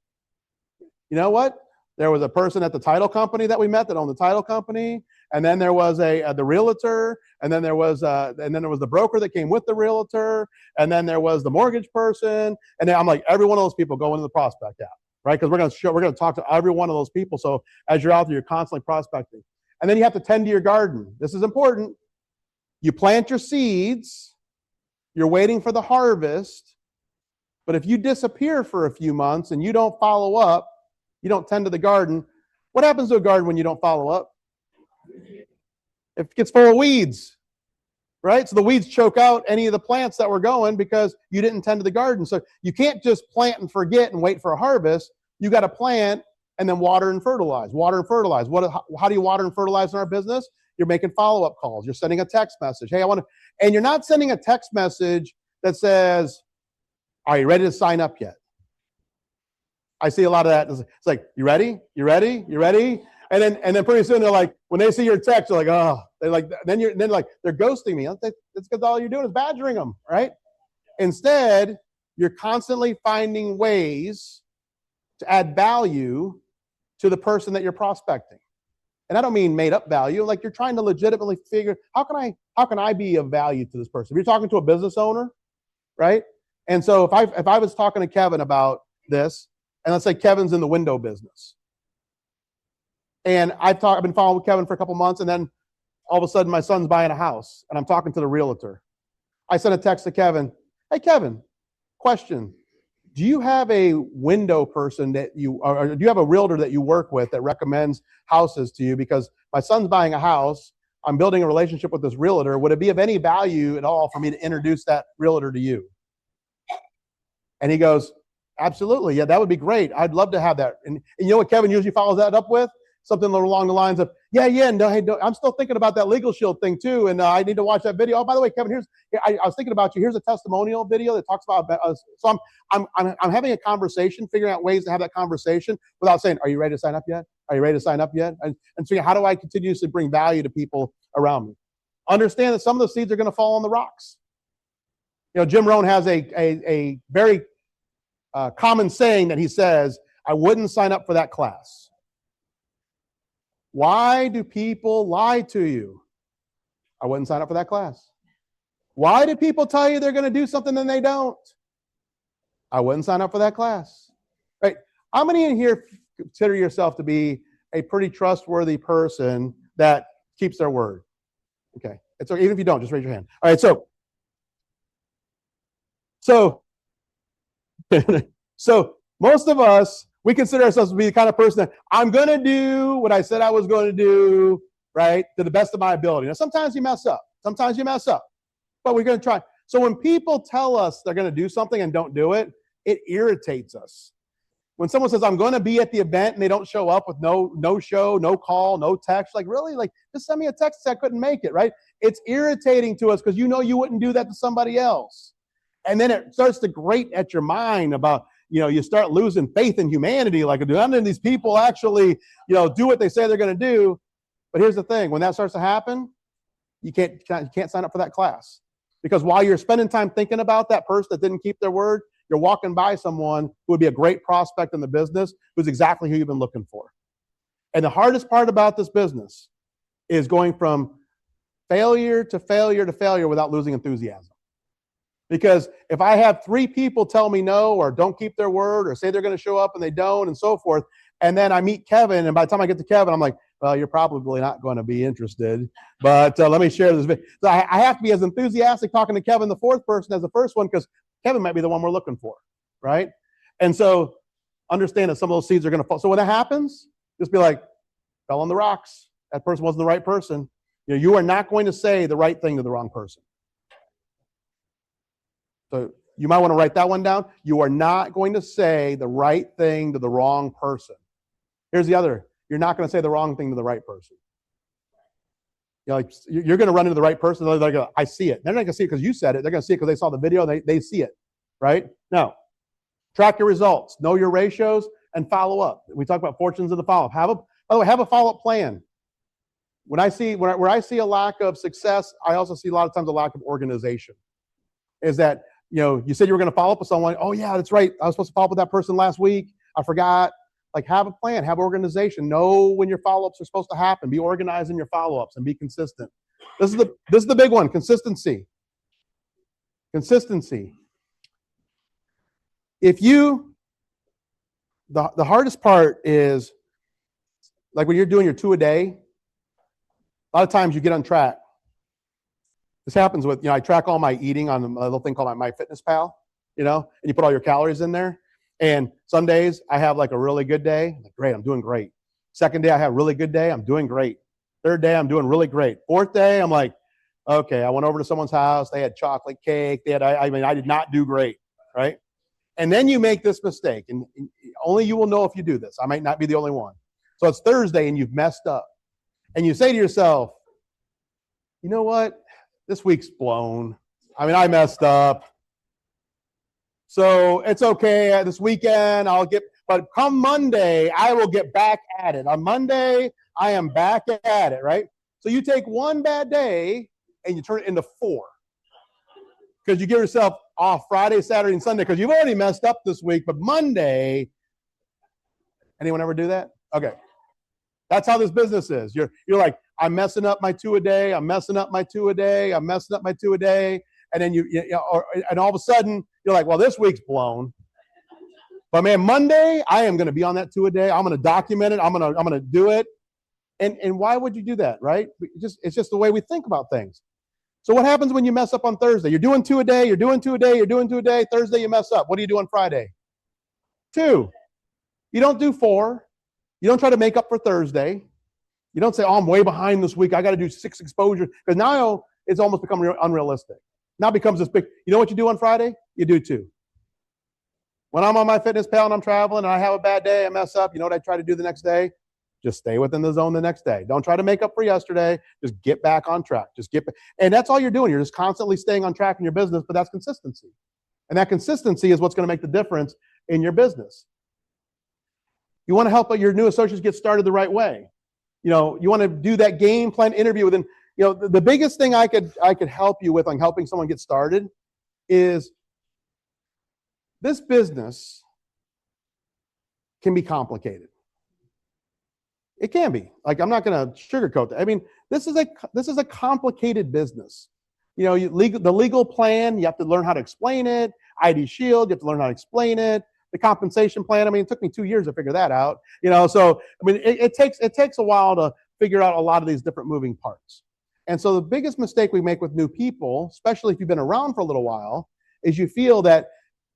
you know what? There was a person at the title company that we met that owned the title company, and then there was the realtor, and then there was the broker that came with the realtor, and then there was the mortgage person, and then I'm like, every one of those people go into the prospect app, right? Because we're going to talk to every one of those people. So as you're out there, you're constantly prospecting, and then you have to tend to your garden. This is important. You plant your seeds. You're waiting for the harvest, but if you disappear for a few months and you don't follow up, you don't tend to the garden. What happens to a garden when you don't follow up? It gets full of weeds, right? So the weeds choke out any of the plants that were going because you didn't tend to the garden. So you can't just plant and forget and wait for a harvest. You got to plant and then water and fertilize. Water and fertilize. How do you water and fertilize in our business? You're making follow-up calls. You're sending a text message. Hey, and you're not sending a text message that says, are you ready to sign up yet? I see a lot of that. It's like, you ready? You ready? You ready? And then pretty soon they're like, when they see your text, they're like, oh, they're like, they're ghosting me. That's because all you're doing is badgering them, right? Instead, you're constantly finding ways to add value to the person that you're prospecting. And I don't mean made up value. Like, you're trying to legitimately figure, how can I be of value to this person? If you're talking to a business owner, right? And so if I was talking to Kevin about this, and let's say Kevin's in the window business, and I've been following with Kevin for a couple months, and then all of a sudden my son's buying a house, and I'm talking to the realtor. I sent a text to Kevin. Hey, Kevin, question. Do you have a window person or do you have a realtor that you work with that recommends houses to you? Because my son's buying a house. I'm building a relationship with this realtor. Would it be of any value at all for me to introduce that realtor to you? And he goes, absolutely. Yeah, that would be great. I'd love to have that. And you know what Kevin usually follows that up with? Something along the lines of, no, hey, I'm still thinking about that Legal Shield thing too, and I need to watch that video. Oh, by the way, Kevin, I was thinking about you. Here's a testimonial video that talks about us. So I'm having a conversation, figuring out ways to have that conversation without saying, are you ready to sign up yet? Are you ready to sign up yet? And figure, how do I continuously bring value to people around me? Understand that some of the seeds are going to fall on the rocks. You know, Jim Rohn has a very common saying that he says, I wouldn't sign up for that class. Why do people lie to you? I wouldn't sign up for that class. Why do people tell you they're going to do something and they don't? I wouldn't sign up for that class. Right? How many in here consider yourself to be a pretty trustworthy person that keeps their word? Okay. It's okay. Even if you don't, just raise your hand. All right. So most of us, we consider ourselves to be the kind of person that I'm going to do what I said I was going to do, right, to the best of my ability. Now, sometimes you mess up. But we're going to try. So when people tell us they're going to do something and don't do it, it irritates us. When someone says, I'm going to be at the event, and they don't show up with no show, no call, no text, like, really? Like, just send me a text that I couldn't make it, right? It's irritating to us because you know you wouldn't do that to somebody else. And then it starts to grate at your mind about, you start losing faith in humanity. Like, do none of these people actually, do what they say they're going to do? But here's the thing: when that starts to happen, you can't sign up for that class, because while you're spending time thinking about that person that didn't keep their word, you're walking by someone who would be a great prospect in the business, who's exactly who you've been looking for. And the hardest part about this business is going from failure to failure to failure without losing enthusiasm. Because if I have 3 people tell me no, or don't keep their word, or say they're going to show up and they don't, and so forth, And then I meet Kevin, and by the time I get to Kevin, I'm like, well, you're probably not going to be interested, but let me share this video. So I have to be as enthusiastic talking to Kevin, the fourth person, as the first one, because Kevin might be the one we're looking for, right? And so understand that some of those seeds are going to fall. So when that happens, just be like, fell on the rocks. That person wasn't the right person. You are not going to say the right thing to the wrong person. So you might want to write that one down. You are not going to say the right thing to the wrong person. Here's the other. You're not going to say the wrong thing to the right person. You're going to run into the right person. They're going to, I see it. They're not going to see it because you said it. They're going to see it because they saw the video. They see it, right? Now, track your results, know your ratios, and follow up. We talk about fortunes of the follow-up. By the way, have a follow-up plan. Where I see a lack of success, I also see a lot of times a lack of organization. Is that you said you were going to follow up with someone. Oh yeah, that's right. I was supposed to follow up with that person last week. I forgot. Like, have a plan, have organization. Know when your follow-ups are supposed to happen. Be organized in your follow-ups and be consistent. This is the big one. Consistency. Consistency. The hardest part is, like when you're doing your 2 a day, a lot of times you get on track. This happens with, I track all my eating on a little thing called my MyFitnessPal, and you put all your calories in there. And some days I have like a really good day. I'm like, great, I'm doing great. Second day I have a really good day. I'm doing great. Third day I'm doing really great. Fourth day I'm like, okay, I went over to someone's house. They had chocolate cake. I did not do great, right? And then you make this mistake, and only you will know if you do this. I might not be the only one. So it's Thursday and you've messed up. And you say to yourself, you know what? This week's blown. I messed up. So it's okay. This weekend but come Monday, I will get back at it. On Monday, I am back at it, right? So you take one bad day and you turn it into 4. Because you give yourself off Friday, Saturday, and Sunday because you've already messed up this week. But Monday, anyone ever do that? Okay. That's how this business is. You're like, I'm messing up my 2 a day. I'm messing up my 2 a day. I'm messing up my 2 a day. And then and all of a sudden you're like, well, this week's blown. But man, Monday I am going to be on that 2 a day. I'm going to document it. I'm going to do it. And why would you do that, right? It's just the way we think about things. So what happens when you mess up on Thursday? You're doing 2 a day. You're doing 2 a day. You're doing 2 a day. Thursday you mess up. What do you do on Friday? 2. You don't do 4. You don't try to make up for Thursday. You don't say, oh, I'm way behind this week. I got to do 6 exposures. Because now it's almost become unrealistic. Now it becomes this big. You know what you do on Friday? You do 2. When I'm on MyFitnessPal and I'm traveling and I have a bad day, I mess up. You know what I try to do the next day? Just stay within the zone the next day. Don't try to make up for yesterday. Just get back on track. And that's all you're doing. You're just constantly staying on track in your business, but that's consistency. And that consistency is what's going to make the difference in your business. You want to help your new associates get started the right way. You want to do that game plan interview with them. The biggest thing I could help you with on helping someone get started is this business can be complicated. It can be. Like, I'm not going to sugarcoat that. This is a complicated business. The legal plan, you have to learn how to explain it. ID Shield, you have to learn how to explain it. The compensation plan, it took me 2 years to figure that out. So it takes a while to figure out a lot of these different moving parts. And so the biggest mistake we make with new people, especially if you've been around for a little while, is you feel that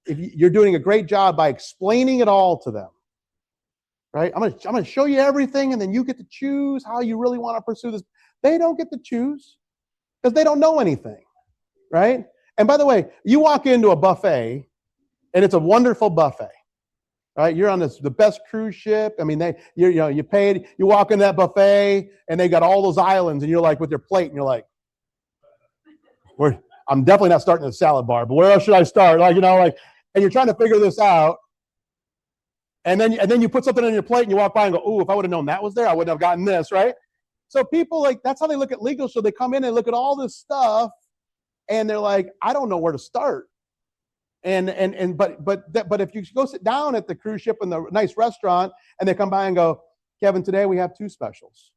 if you're doing a great job by explaining it all to them. Right? I'm going to show you everything, and then you get to choose how you really want to pursue this. They don't get to choose because they don't know anything, right? And by the way, you walk into a buffet, and it's a wonderful buffet, right? You're on the best cruise ship. You paid. You walk in that buffet, and they got all those islands, and you're like with your plate, and you're like, I'm definitely not starting at the salad bar, but where else should I start? And you're trying to figure this out. And then you put something on your plate and you walk by and go, ooh, if I would have known that was there, I wouldn't have gotten this, right? So people that's how they look at legal. So they come in and look at all this stuff and they're like, I don't know where to start. But if you go sit down at the cruise ship in the nice restaurant and they come by and go, Kevin, today we have 2 specials.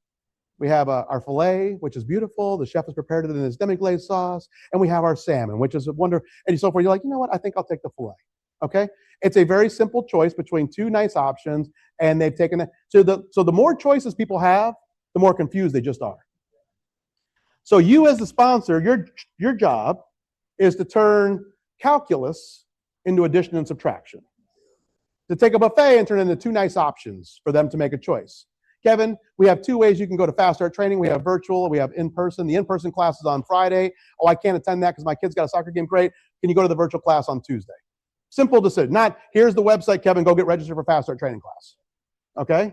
We have our filet, which is beautiful. The chef has prepared it in his demi-glaze sauce. And we have our salmon, which is a wonder. And so forth. You're like, you know what? I think I'll take the filet. Okay? It's a very simple choice between two nice options, and they've taken it. So the more choices people have, the more confused they just are. So you as the sponsor, your job is to turn calculus into addition and subtraction. To take a buffet and turn it into two nice options for them to make a choice. Kevin, we have two ways you can go to Fast Start training. We have virtual, we have in-person. The in-person class is on Friday. Oh, I can't attend that because my kid's got a soccer game. Great. Can you go to the virtual class on Tuesday? Simple decision. Not, here's the website, Kevin, go get registered for Fast Start training class. Okay?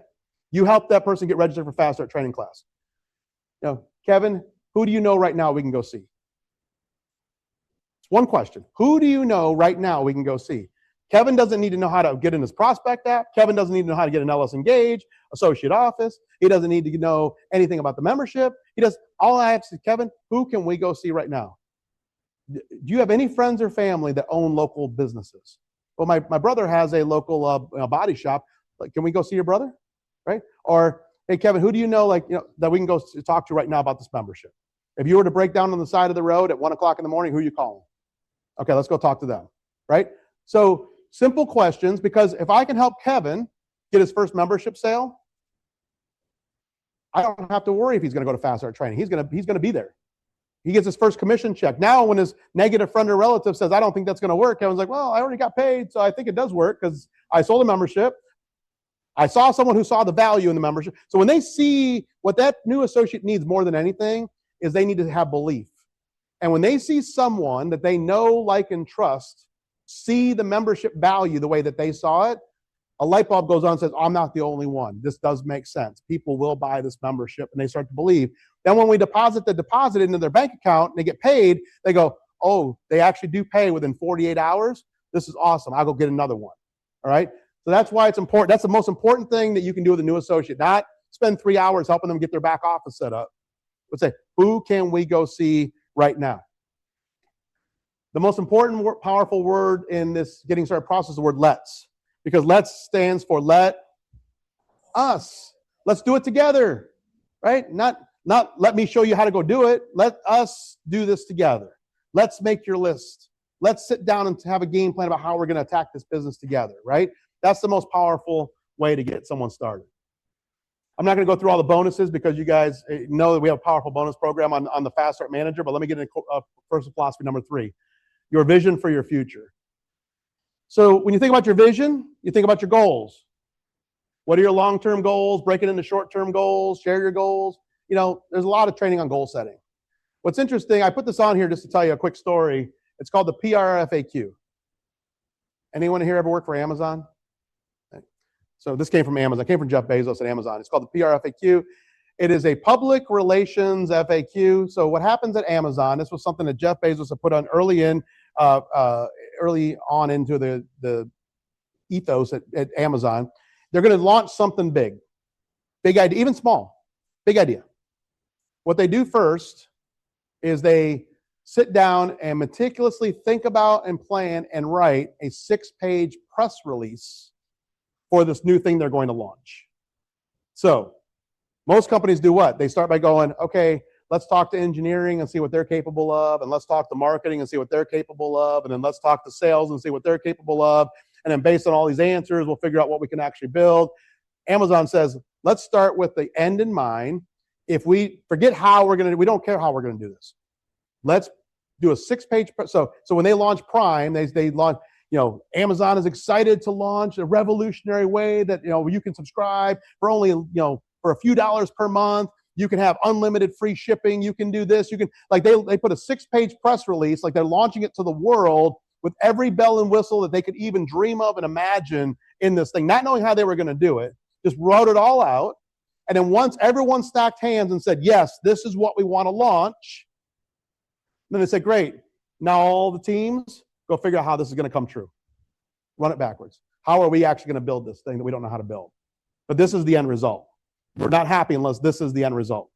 You help that person get registered for Fast Start training class. You know, Kevin, who do you know right now we can go see? One question. Who do you know right now we can go see? Kevin doesn't need to know how to get in his prospect app. Kevin doesn't need to know how to get an LS Engage, Associate Office. He doesn't need to know anything about the membership. He does. All I have to say, Kevin, who can we go see right now? Do you have any friends or family that own local businesses? Well, my brother has a local body shop. Like, can we go see your brother? Right? Or, hey, Kevin, who do you know, that we can go talk to right now about this membership? If you were to break down on the side of the road at 1 o'clock in the morning, who are you calling? Okay, let's go talk to them. Right? So, simple questions, because if I can help Kevin get his first membership sale, I don't have to worry if he's going to go to Fast Start training. He's going to be there. He gets his first commission check. Now, when his negative friend or relative says, I don't think that's going to work, Kevin's like, well, I already got paid, so I think it does work because I sold a membership. I saw someone who saw the value in the membership. So when they see what that new associate needs more than anything is they need to have belief. And when they see someone that they know, like, and trust see the membership value the way that they saw it, a light bulb goes on and says, I'm not the only one. This does make sense. People will buy this membership, and they start to believe. Then when we deposit the deposit into their bank account and they get paid, they go, oh, they actually do pay within 48 hours. This is awesome. I'll go get another one. All right? So that's why it's important. That's the most important thing that you can do with a new associate. Not spend 3 hours helping them get their back office set up, but say, who can we go see right now? The most important, powerful word in this getting started process is the word let's. Because let's stands for let us. Let's do it together, right? Not let me show you how to go do it. Let us do this together. Let's make your list. Let's sit down and have a game plan about how we're going to attack this business together, right? That's the most powerful way to get someone started. I'm not going to go through all the bonuses because you guys know that we have a powerful bonus program on the Fast Start Manager, but let me get into personal philosophy number 3, your vision for your future. So when you think about your vision, you think about your goals. What are your long-term goals? Break it into short-term goals. Share your goals. You know, there's a lot of training on goal setting. What's interesting, I put this on here just to tell you a quick story. It's called the PRFAQ. Anyone here ever work for Amazon? So this came from Amazon. It came from Jeff Bezos at Amazon. It's called the PRFAQ. It is a public relations FAQ. So what happens at Amazon, this was something that Jeff Bezos had put on early on into the ethos at Amazon. They're going to launch something big idea, even small, big idea. What they do first is they sit down and meticulously think about and plan and write a 6-page press release for this new thing they're going to launch. So most companies do what? They start by going, okay, let's talk to engineering and see what they're capable of, and let's talk to marketing and see what they're capable of, and then let's talk to sales and see what they're capable of, and then based on all these answers, we'll figure out what we can actually build. Amazon says, let's start with the end in mind. If we forget how we're going to, we don't care how we're going to do this. Let's do a 6-page, so when they launch Prime, they launch, Amazon is excited to launch a revolutionary way that, you can subscribe for only, for a few dollars per month. You can have unlimited free shipping. You can do this. You can, they put a 6-page press release, like they're launching it to the world with every bell and whistle that they could even dream of and imagine in this thing, not knowing how they were going to do it, just wrote it all out. And then once everyone stacked hands and said, yes, this is what we want to launch, then they said, great. Now all the teams go figure out how this is going to come true. Run it backwards. How are we actually going to build this thing that we don't know how to build? But this is the end result. We're not happy unless this is the end result.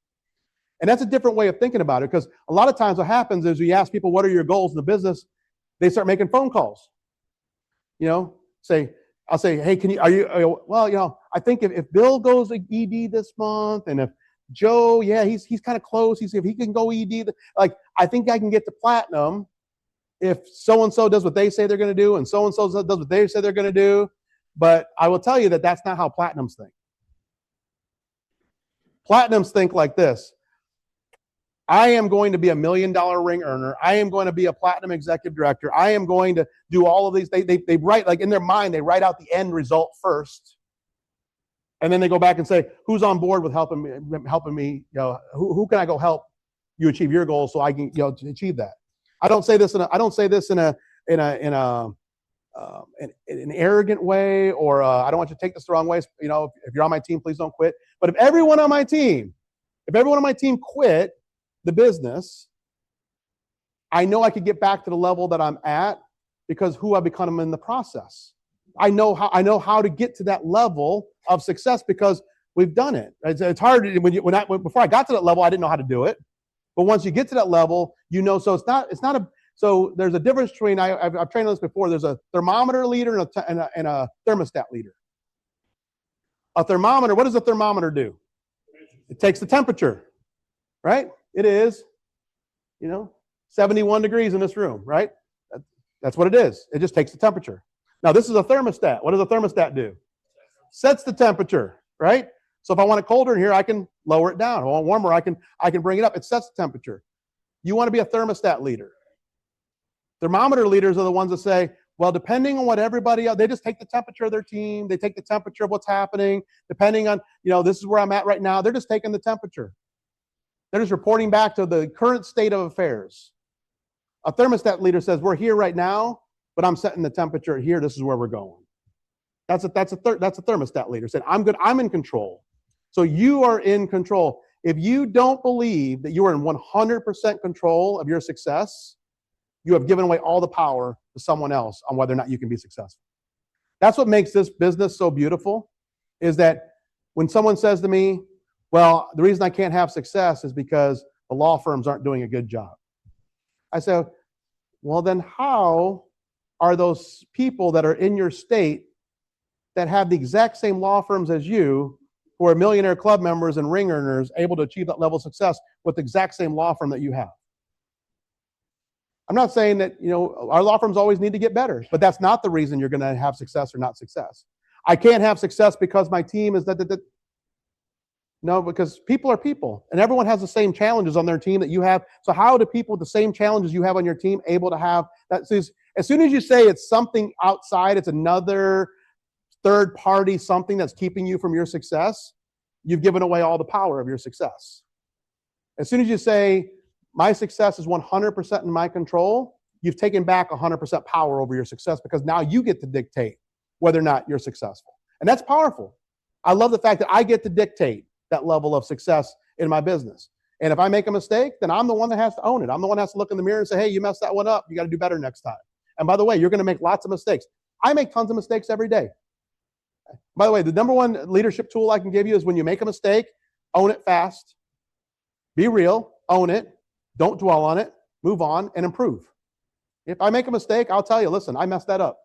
And that's a different way of thinking about it, because a lot of times what happens is we ask people, what are your goals in the business? They start making phone calls. I'll say, hey, I think if Bill goes to ED this month, and if Joe, he's kind of close. If he can go ED, I think I can get to platinum. if so-and-so does what they say they're going to do and so-and-so does what they say they're going to do. But I will tell you that that's not how platinums think. Platinums think like this. I am going to be $1 million ring earner. I am going to be a platinum executive director. I am going to do all of these. They write, like in their mind, they write out the end result first. And then they go back and say, who's on board with helping me, who can I go help you achieve your goals so I can, achieve that. I don't say this in an arrogant way, or I don't want you to take this the wrong way. If you're on my team, please don't quit. But if everyone on my team quit the business, I know I could get back to the level that I'm at because who I've become in the process. I know how to get to that level of success because we've done it. It's hard before I got to that level, I didn't know how to do it. But once you get to that level, so there's a difference between, I've trained on this before, there's a thermometer leader and a thermostat leader. A thermometer, what does a thermometer do? It takes the temperature, right? It is, 71 degrees in this room, right? That's what it is. It just takes the temperature. Now, this is a thermostat. What does a thermostat do? Sets the temperature, right? So if I want it colder in here, I can lower it down. If I want warmer, I can bring it up. It sets the temperature. You want to be a thermostat leader. Thermometer leaders are the ones that say, well, depending on what everybody else, they just take the temperature of their team. They take the temperature of what's happening. Depending on, this is where I'm at right now. They're just taking the temperature. They're just reporting back to the current state of affairs. A thermostat leader says, we're here right now, but I'm setting the temperature here. This is where we're going. That's a thermostat leader saying, I'm good. I'm in control. So you are in control. If you don't believe that you are in 100% control of your success, you have given away all the power to someone else on whether or not you can be successful. That's what makes this business so beautiful, is that when someone says to me, well, the reason I can't have success is because the law firms aren't doing a good job. I say, well, then how are those people that are in your state that have the exact same law firms as you, who are millionaire club members and ring earners, able to achieve that level of success with the exact same law firm that you have? I'm not saying that, our law firms always need to get better, but that's not the reason you're going to have success or not success. I can't have success because my team is that. No, because people are people, and everyone has the same challenges on their team that you have. So how do people with the same challenges you have on your team able to have that? So as soon as you say it's something outside, it's another third party, something that's keeping you from your success, you've given away all the power of your success. As soon as you say, my success is 100% in my control, you've taken back 100% power over your success, because now you get to dictate whether or not you're successful. And that's powerful. I love the fact that I get to dictate that level of success in my business. And if I make a mistake, then I'm the one that has to own it. I'm the one that has to look in the mirror and say, hey, you messed that one up. You got to do better next time. And by the way, you're going to make lots of mistakes. I make tons of mistakes every day. By the way, the number one leadership tool I can give you is when you make a mistake, own it fast. Be real, own it. Don't dwell on it. Move on and improve. If I make a mistake, I'll tell you, listen, I messed that up.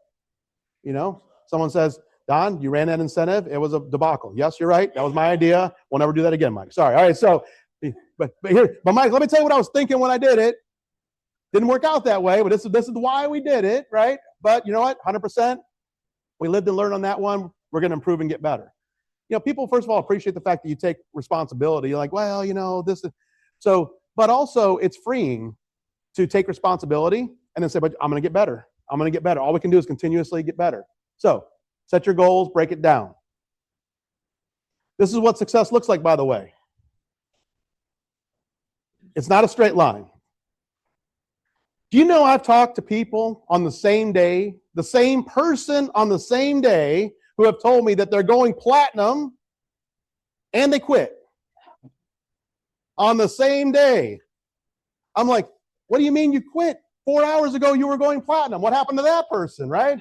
Someone says, Don, you ran that incentive. It was a debacle. Yes, you're right. That was my idea. We'll never do that again, Mike. Sorry. All right. So, but Mike, let me tell you what I was thinking when I did it. Didn't work out that way, but this is why we did it, right? But you know what? 100%. We lived and learned on that one. We're going to improve and get better. People, first of all, appreciate the fact that you take responsibility. You're like, well, this is so, but also it's freeing to take responsibility and then say, but I'm going to get better. I'm going to get better. All we can do is continuously get better. So, set your goals, break it down. This is what success looks like, by the way. It's not a straight line. Do you know I've talked to people on the same day, the same person on the same day, who have told me that they're going platinum and they quit on the same day? I'm like, what do you mean you quit? 4 hours ago you were going platinum. What happened to that person, right?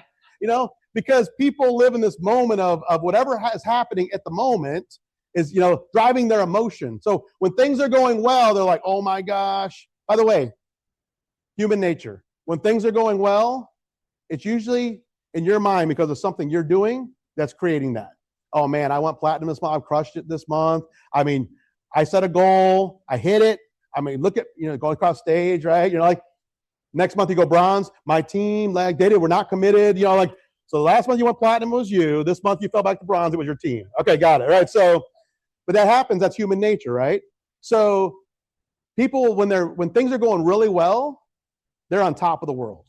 Because people live in this moment of whatever is happening at the moment is, driving their emotion. So when things are going well, they're like, oh my gosh. By the way, human nature. When things are going well, it's usually in your mind because of something you're doing that's creating that. Oh man, I went platinum this month. I've crushed it this month. I set a goal. I hit it. Look at, going across stage, right? You're like, Next month you go bronze. My team, like they were not committed. You know, like so. The last month you went platinum was you. This month you fell back to bronze. It was your team. Okay, got it. Right. So, but that happens. That's human nature, right? So, people when things are going really well, they're on top of the world.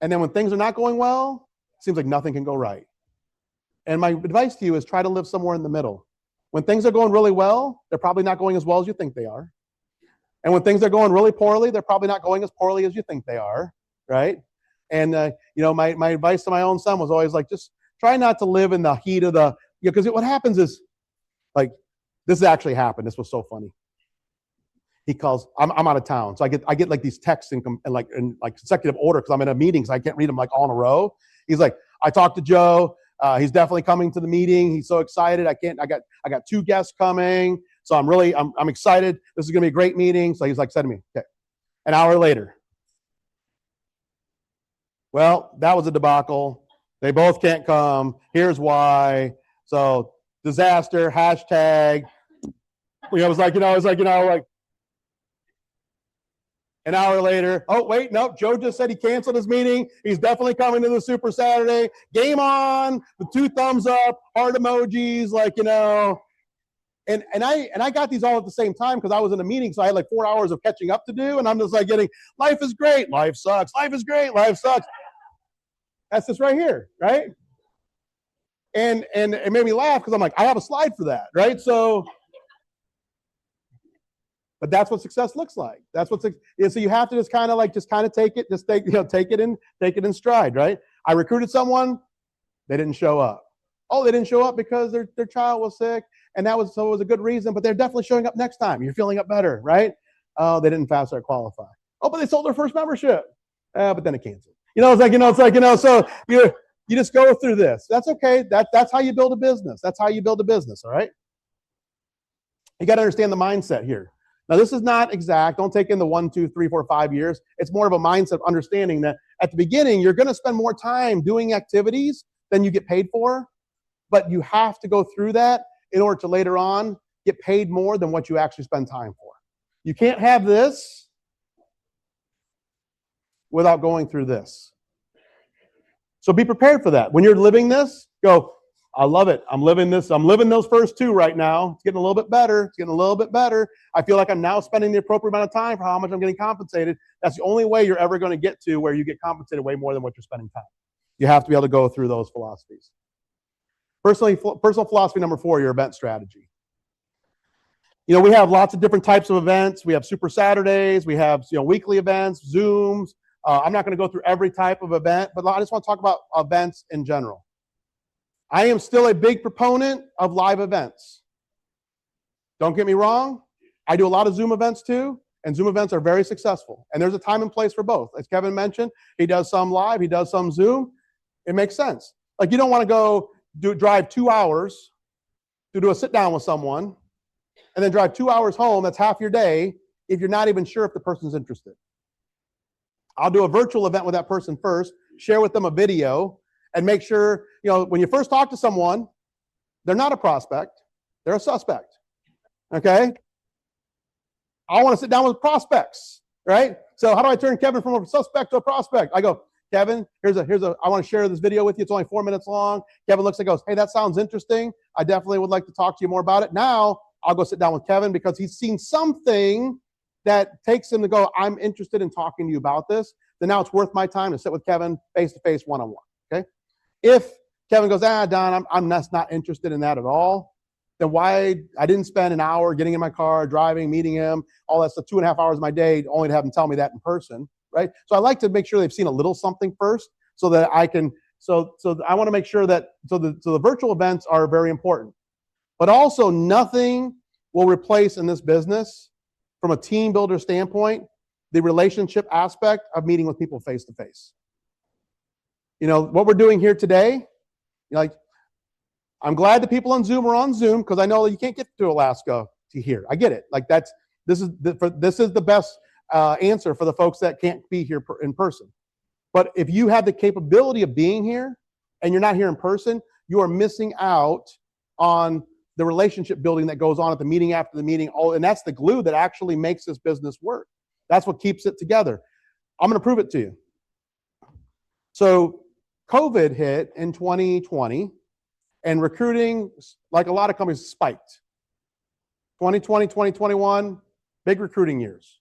And then when things are not going well, it seems like nothing can go right. And my advice to you is try to live somewhere in the middle. When things are going really well, they're probably not going as well as you think they are. And when things are going really poorly, they're probably not going as poorly as you think they are, right? And, my advice to my own son was always like, just try not to live in the heat of the, because what happens is, like, this actually happened. This was so funny. He calls, I'm out of town. So I get like these texts in consecutive order because I'm in a meeting, so I can't read them like all in a row. He's like, I talked to Joe. He's definitely coming to the meeting. He's so excited. I got 2 guests coming. So I'm excited. This is going to be a great meeting. So he's like, said to me, okay. An hour later. Well, that was a debacle. They both can't come. Here's why. So disaster, hashtag. It was like, an hour later, oh, wait, nope, Joe just said he canceled his meeting. He's definitely coming to the Super Saturday. Game on, with 2 thumbs up, heart emojis, And I got these all at the same time because I was in a meeting, so I had like 4 hours of catching up to do, and I'm just like getting, life is great, life sucks, life is great, life sucks. That's this right here, right? And it made me laugh because I'm like, I have a slide for that, right? So... But that's what success looks like. That's what so you have to just kind of take it in stride, right? I recruited someone, they didn't show up. Oh, they didn't show up because their child was sick, and it was a good reason. But they're definitely showing up next time. You're feeling up better, right? Oh, they didn't fast or qualify. Oh, but they sold their first membership, but then it canceled. So you just go through this. That's okay. That's how you build a business. That's how you build a business. All right. You got to understand the mindset here. Now, this is not exact. Don't take in the 1, 2, 3, 4, 5 years. It's more of a mindset of understanding that at the beginning, you're going to spend more time doing activities than you get paid for, but you have to go through that in order to later on get paid more than what you actually spend time for. You can't have this without going through this. So be prepared for that. When you're living this, go, I love it. I'm living this. I'm living those first 2 right now. It's getting a little bit better. It's getting a little bit better. I feel like I'm now spending the appropriate amount of time for how much I'm getting compensated. That's the only way you're ever going to get to where you get compensated way more than what you're spending time. You have to be able to go through those philosophies. Personal philosophy number 4, your event strategy. We have lots of different types of events. We have Super Saturdays. We have weekly events, Zooms. I'm not going to go through every type of event, but I just want to talk about events in general. I am still a big proponent of live events. Don't get me wrong. I do a lot of Zoom events too, and Zoom events are very successful. And there's a time and place for both. As Kevin mentioned, he does some live, he does some Zoom. It makes sense. Like you don't want to go drive 2 hours to do a sit down with someone and then drive 2 hours home. That's half your day if you're not even sure if the person's interested. I'll do a virtual event with that person first, share with them a video, and make sure, when you first talk to someone, they're not a prospect, they're a suspect. Okay? I want to sit down with prospects, right? So how do I turn Kevin from a suspect to a prospect? I go, Kevin, I want to share this video with you. It's only 4 minutes long. Kevin looks and goes, hey, that sounds interesting. I definitely would like to talk to you more about it. Now I'll go sit down with Kevin because he's seen something that takes him to go, I'm interested in talking to you about this. Then now it's worth my time to sit with Kevin face-to-face, one-on-one, okay? If Kevin goes, Don, I'm not interested in that at all, then why I didn't spend an hour getting in my car, driving, meeting him, all that stuff, 2.5 hours of my day, only to have him tell me that in person, right? So I like to make sure they've seen a little something first so that I can, so I want to make sure that, so the virtual events are very important. But also nothing will replace in this business, from a team builder standpoint, the relationship aspect of meeting with people face to face. What we're doing here today, I'm glad the people on Zoom are on Zoom because I know that you can't get to Alaska to here. I get it. This is the best answer for the folks that can't be here in person. But if you have the capability of being here and you're not here in person, you are missing out on the relationship building that goes on at the meeting after the meeting. And that's the glue that actually makes this business work. That's what keeps it together. I'm going to prove it to you. So COVID hit in 2020, and recruiting, like a lot of companies, spiked. 2020, 2021, big recruiting years.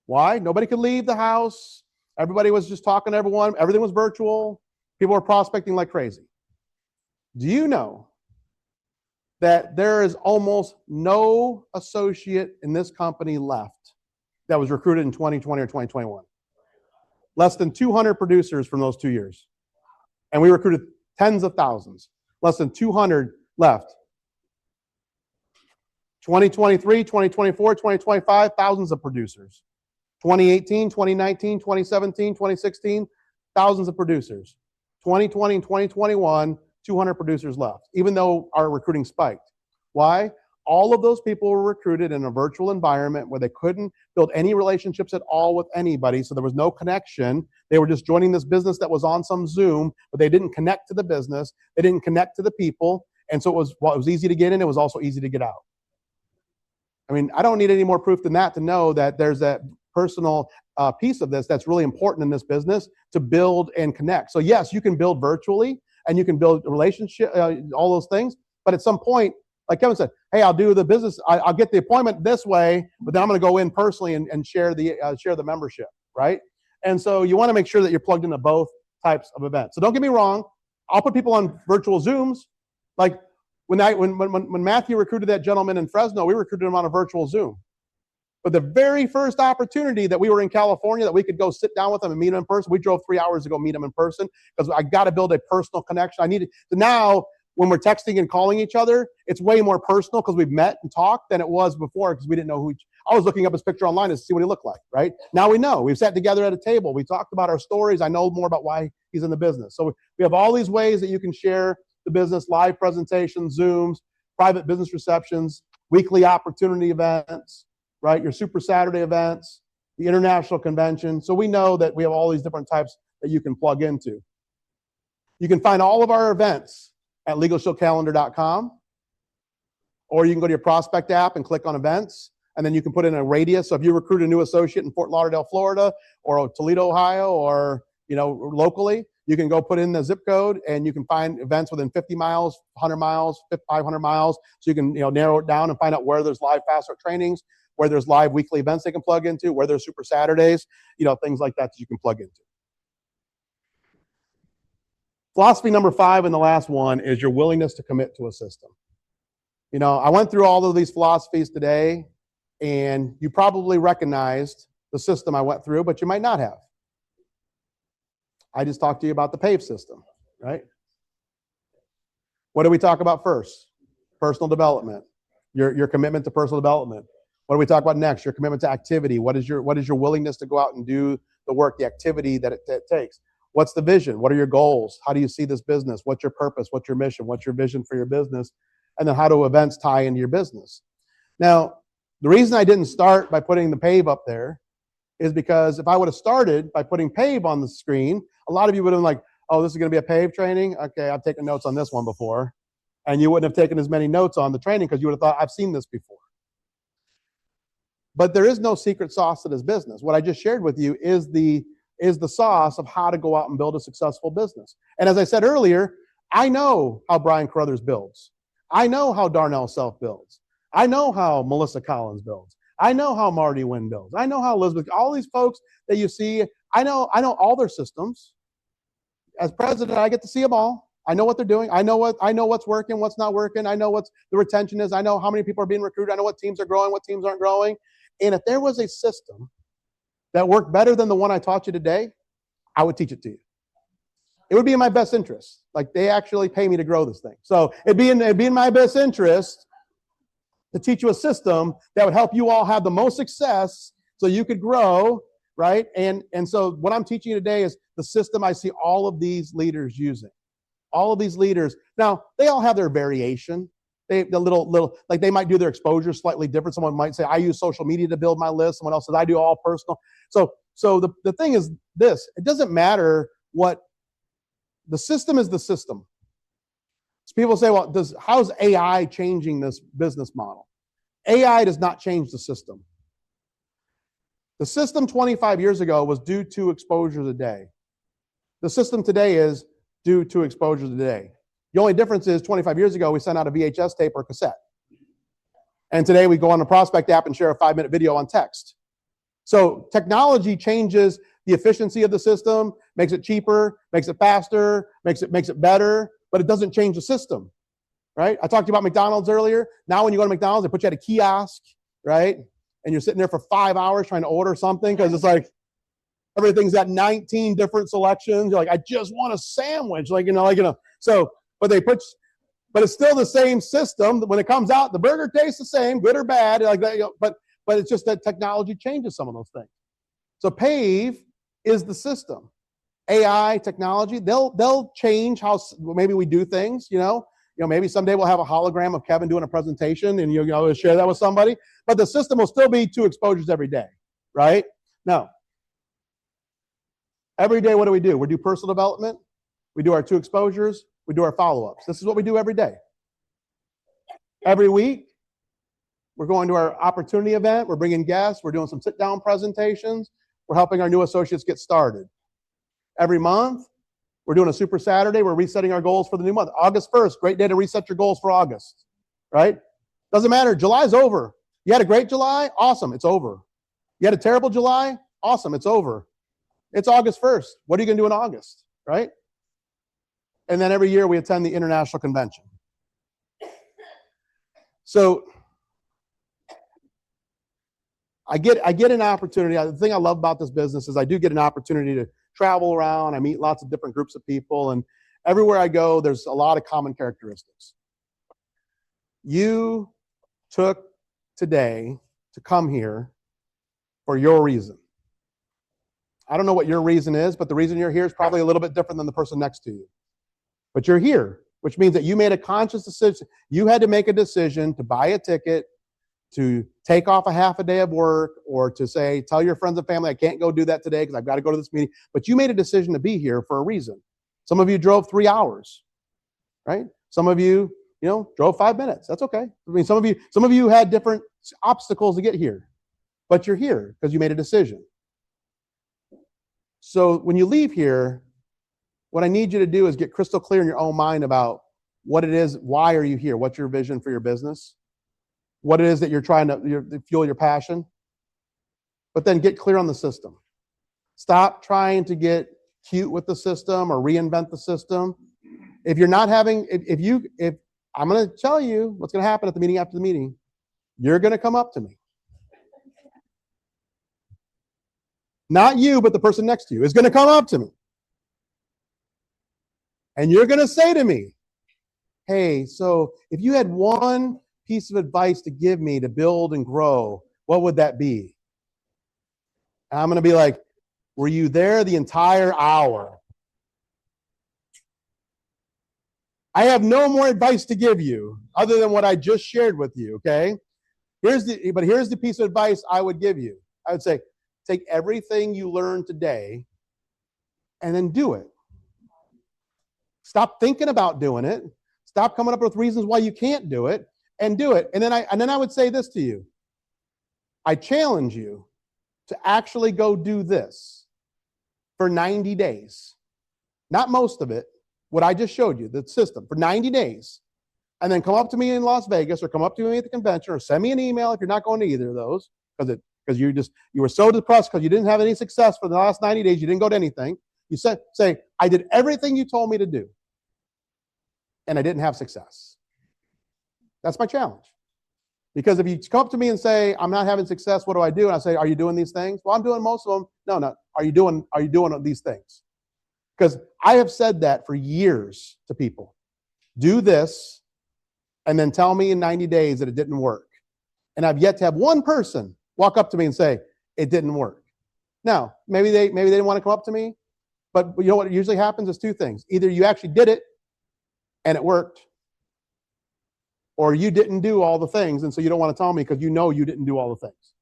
Why? Nobody could leave the house. Everybody was just talking to everyone. Everything was virtual. People were prospecting like crazy. Do you know that there is almost no associate in this company left that was recruited in 2020 or 2021? Less than 200 producers from those 2 years. And we recruited tens of thousands. Less than 200 left. 2023, 2024, 2025, thousands of producers. 2018, 2019, 2017, 2016, thousands of producers. 2020 and 2021, 200 producers left, even though our recruiting spiked. Why? All of those people were recruited in a virtual environment where they couldn't build any relationships at all with anybody, so there was no connection. They were just joining this business that was on some Zoom, but they didn't connect to the business. They didn't connect to the people, and so it was easy to get in. It was also easy to get out. I mean, I don't need any more proof than that to know that there's that personal piece of this that's really important in this business to build and connect. So yes, you can build virtually and you can build a relationship, all those things. But at some point, like Kevin said, hey, I'll do the business. I'll get the appointment this way, but then I'm going to go in personally and share the membership, right? And so you want to make sure that you're plugged into both types of events. So don't get me wrong. I'll put people on virtual Zooms. Like when Matthew recruited that gentleman in Fresno, we recruited him on a virtual Zoom. But the very first opportunity that we were in California that we could go sit down with him and meet him in person, we drove 3 hours to go meet him in person because I got to build a personal connection. I needed to now. When we're texting and calling each other, it's way more personal because we've met and talked than it was before because we didn't know I was looking up his picture online to see what he looked like, right? Now we know. We've sat together at a table. We talked about our stories. I know more about why he's in the business. So we have all these ways that you can share the business: live presentations, Zooms, private business receptions, weekly opportunity events, right? Your Super Saturday events, the international convention. So we know that we have all these different types that you can plug into. You can find all of our events at LegalShowCalendar.com, or you can go to your prospect app and click on events, and then you can put in a radius. So if you recruit a new associate in Fort Lauderdale, Florida, or Toledo, Ohio, or locally, you can go put in the zip code, and you can find events within 50 miles, 100 miles, 500 miles. So you can narrow it down and find out where there's live fast start trainings, where there's live weekly events they can plug into, where there's Super Saturdays, things like that you can plug into. Philosophy number 5 and the last one is your willingness to commit to a system. I went through all of these philosophies today, and you probably recognized the system I went through, but you might not have. I just talked to you about the PAVE system, right? What did we talk about first? Personal development, your commitment to personal development. What do we talk about next? Your commitment to activity. What is your willingness to go out and do the work, the activity that it takes? What's the vision? What are your goals? How do you see this business? What's your purpose? What's your mission? What's your vision for your business? And then how do events tie into your business? Now, the reason I didn't start by putting the PAVE up there is because if I would have started by putting PAVE on the screen, a lot of you would have been like, oh, this is going to be a PAVE training? Okay, I've taken notes on this one before. And you wouldn't have taken as many notes on the training because you would have thought, I've seen this before. But there is no secret sauce to this business. What I just shared with you is the sauce of how to go out and build a successful business. And as I said earlier, I know how Brian Carruthers builds. I know how Darnell Self builds. I know how Melissa Collins builds. I know how Marty Wynn builds. I know how Elizabeth, all these folks that you see, I know all their systems. As president, I get to see them all. I know what they're doing. I know what's working, what's not working. I know what the retention is. I know how many people are being recruited. I know what teams are growing, what teams aren't growing. And if there was a system that worked better than the one I taught you today, I would teach it to you. It would be in my best interest. Like, they actually pay me to grow this thing. So it'd be in my best interest to teach you a system that would help you all have the most success so you could grow, right? And so what I'm teaching you today is the system I see all of these leaders using. All of these leaders. Now, they all have their variation. The little like they might do their exposure slightly different. Someone might say, I use social media to build my list. Someone else says, I do all personal. So the thing is this, it doesn't matter what the system is. The system. So people say, well, how's AI changing this business model? AI does not change the system. The system 25 years ago was do 2 exposures a day. The system today is do 2 exposures a day. The only difference is 25 years ago, we sent out a VHS tape or cassette. And today we go on the Prospect app and share a 5-minute video on text. So technology changes the efficiency of the system, makes it cheaper, makes it faster, makes it better, but it doesn't change the system, right? I talked to you about McDonald's earlier. Now when you go to McDonald's, they put you at a kiosk, right? And you're sitting there for 5 hours trying to order something because it's like everything's got 19 different selections. You're like, I just want a sandwich, So, but it's still the same system. When it comes out, the burger tastes the same, good or bad, like that. But it's just that technology changes some of those things. So PAVE is the system. AI technology, they'll change how maybe we do things. Maybe someday we'll have a hologram of Kevin doing a presentation, and you'll share that with somebody. But the system will still be 2 exposures every day, right? Now, every day, what do? We do personal development. We do our 2 exposures. We do our follow-ups. This is what we do every day. Every week, we're going to our opportunity event. We're bringing guests. We're doing some sit-down presentations. We're helping our new associates get started. Every month, we're doing a Super Saturday. We're resetting our goals for the new month. August 1st, great day to reset your goals for August, right? Doesn't matter. July's over. You had a great July? Awesome. It's over. You had a terrible July? Awesome. It's over. It's August 1st. What are you going to do in August, right? And then every year we attend the International Convention. So I get an opportunity. The thing I love about this business is I do get an opportunity to travel around. I meet lots of different groups of people, and everywhere I go, there's a lot of common characteristics. You took today to come here for your reason. I don't know what your reason is, but the reason you're here is probably a little bit different than the person next to you. But you're here, which means that you made a conscious decision. You had to make a decision to buy a ticket, to take off a half a day of work, or to say, tell your friends and family, I can't go do that today because I've got to go to this meeting. But you made a decision to be here for a reason. Some of you drove 3 hours, right? Some of you, drove 5 minutes. That's okay. I mean, some of you had different obstacles to get here, but you're here because you made a decision. So when you leave here, what I need you to do is get crystal clear in your own mind about what it is, why are you here? What's your vision for your business? What it is that you're trying to fuel your passion. But then get clear on the system. Stop trying to get cute with the system or reinvent the system. If you're not having, if I'm going to tell you what's going to happen at the meeting after the meeting, you're going to come up to me. Not you, but the person next to you is going to come up to me. And you're going to say to me, hey, so if you had one piece of advice to give me to build and grow, what would that be? And I'm going to be like, were you there the entire hour? I have no more advice to give you other than what I just shared with you, okay? Here's the piece of advice I would give you. I would say, take everything you learned today and then do it. Stop thinking about doing it. Stop coming up with reasons why you can't do it, and do it. And then I would say this to you. I challenge you to actually go do this for 90 days. Not most of it, what I just showed you, the system, for 90 days. And then come up to me in Las Vegas, or come up to me at the convention, or send me an email if you're not going to either of those, because you were so depressed because you didn't have any success for the last 90 days, you didn't go to anything. You say, I did everything you told me to do, and I didn't have success. That's my challenge. Because if you come up to me and say, I'm not having success, what do I do? And I say, are you doing these things? Well, I'm doing most of them. No. Are you doing these things? Because I have said that for years to people. Do this, and then tell me in 90 days that it didn't work. And I've yet to have one person walk up to me and say, it didn't work. Now, maybe they didn't want to come up to me, but you know what usually happens is 2 things. Either you actually did it and it worked, or you didn't do all the things, and so you don't want to tell me because you know you didn't do all the things.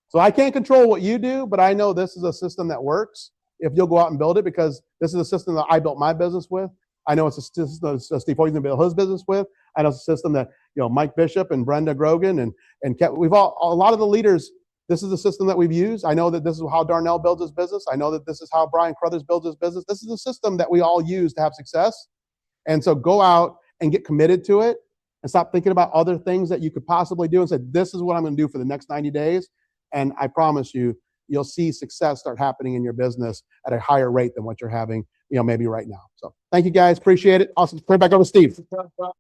So I can't control what you do, but I know this is a system that works if you'll go out and build it, because this is a system that I built my business with. I know it's a system that Steve Poison built his business with. I know it's a system that Mike Bishop and Brenda Grogan and a lot of the leaders. This is the system that we've used. I know that this is how Darnell builds his business. I know that this is how Brian Crothers builds his business. This is the system that we all use to have success. And so go out and get committed to it and stop thinking about other things that you could possibly do and say, this is what I'm going to do for the next 90 days. And I promise you, you'll see success start happening in your business at a higher rate than what you're having, maybe right now. So thank you guys. Appreciate it. Awesome. Turn it back over to Steve.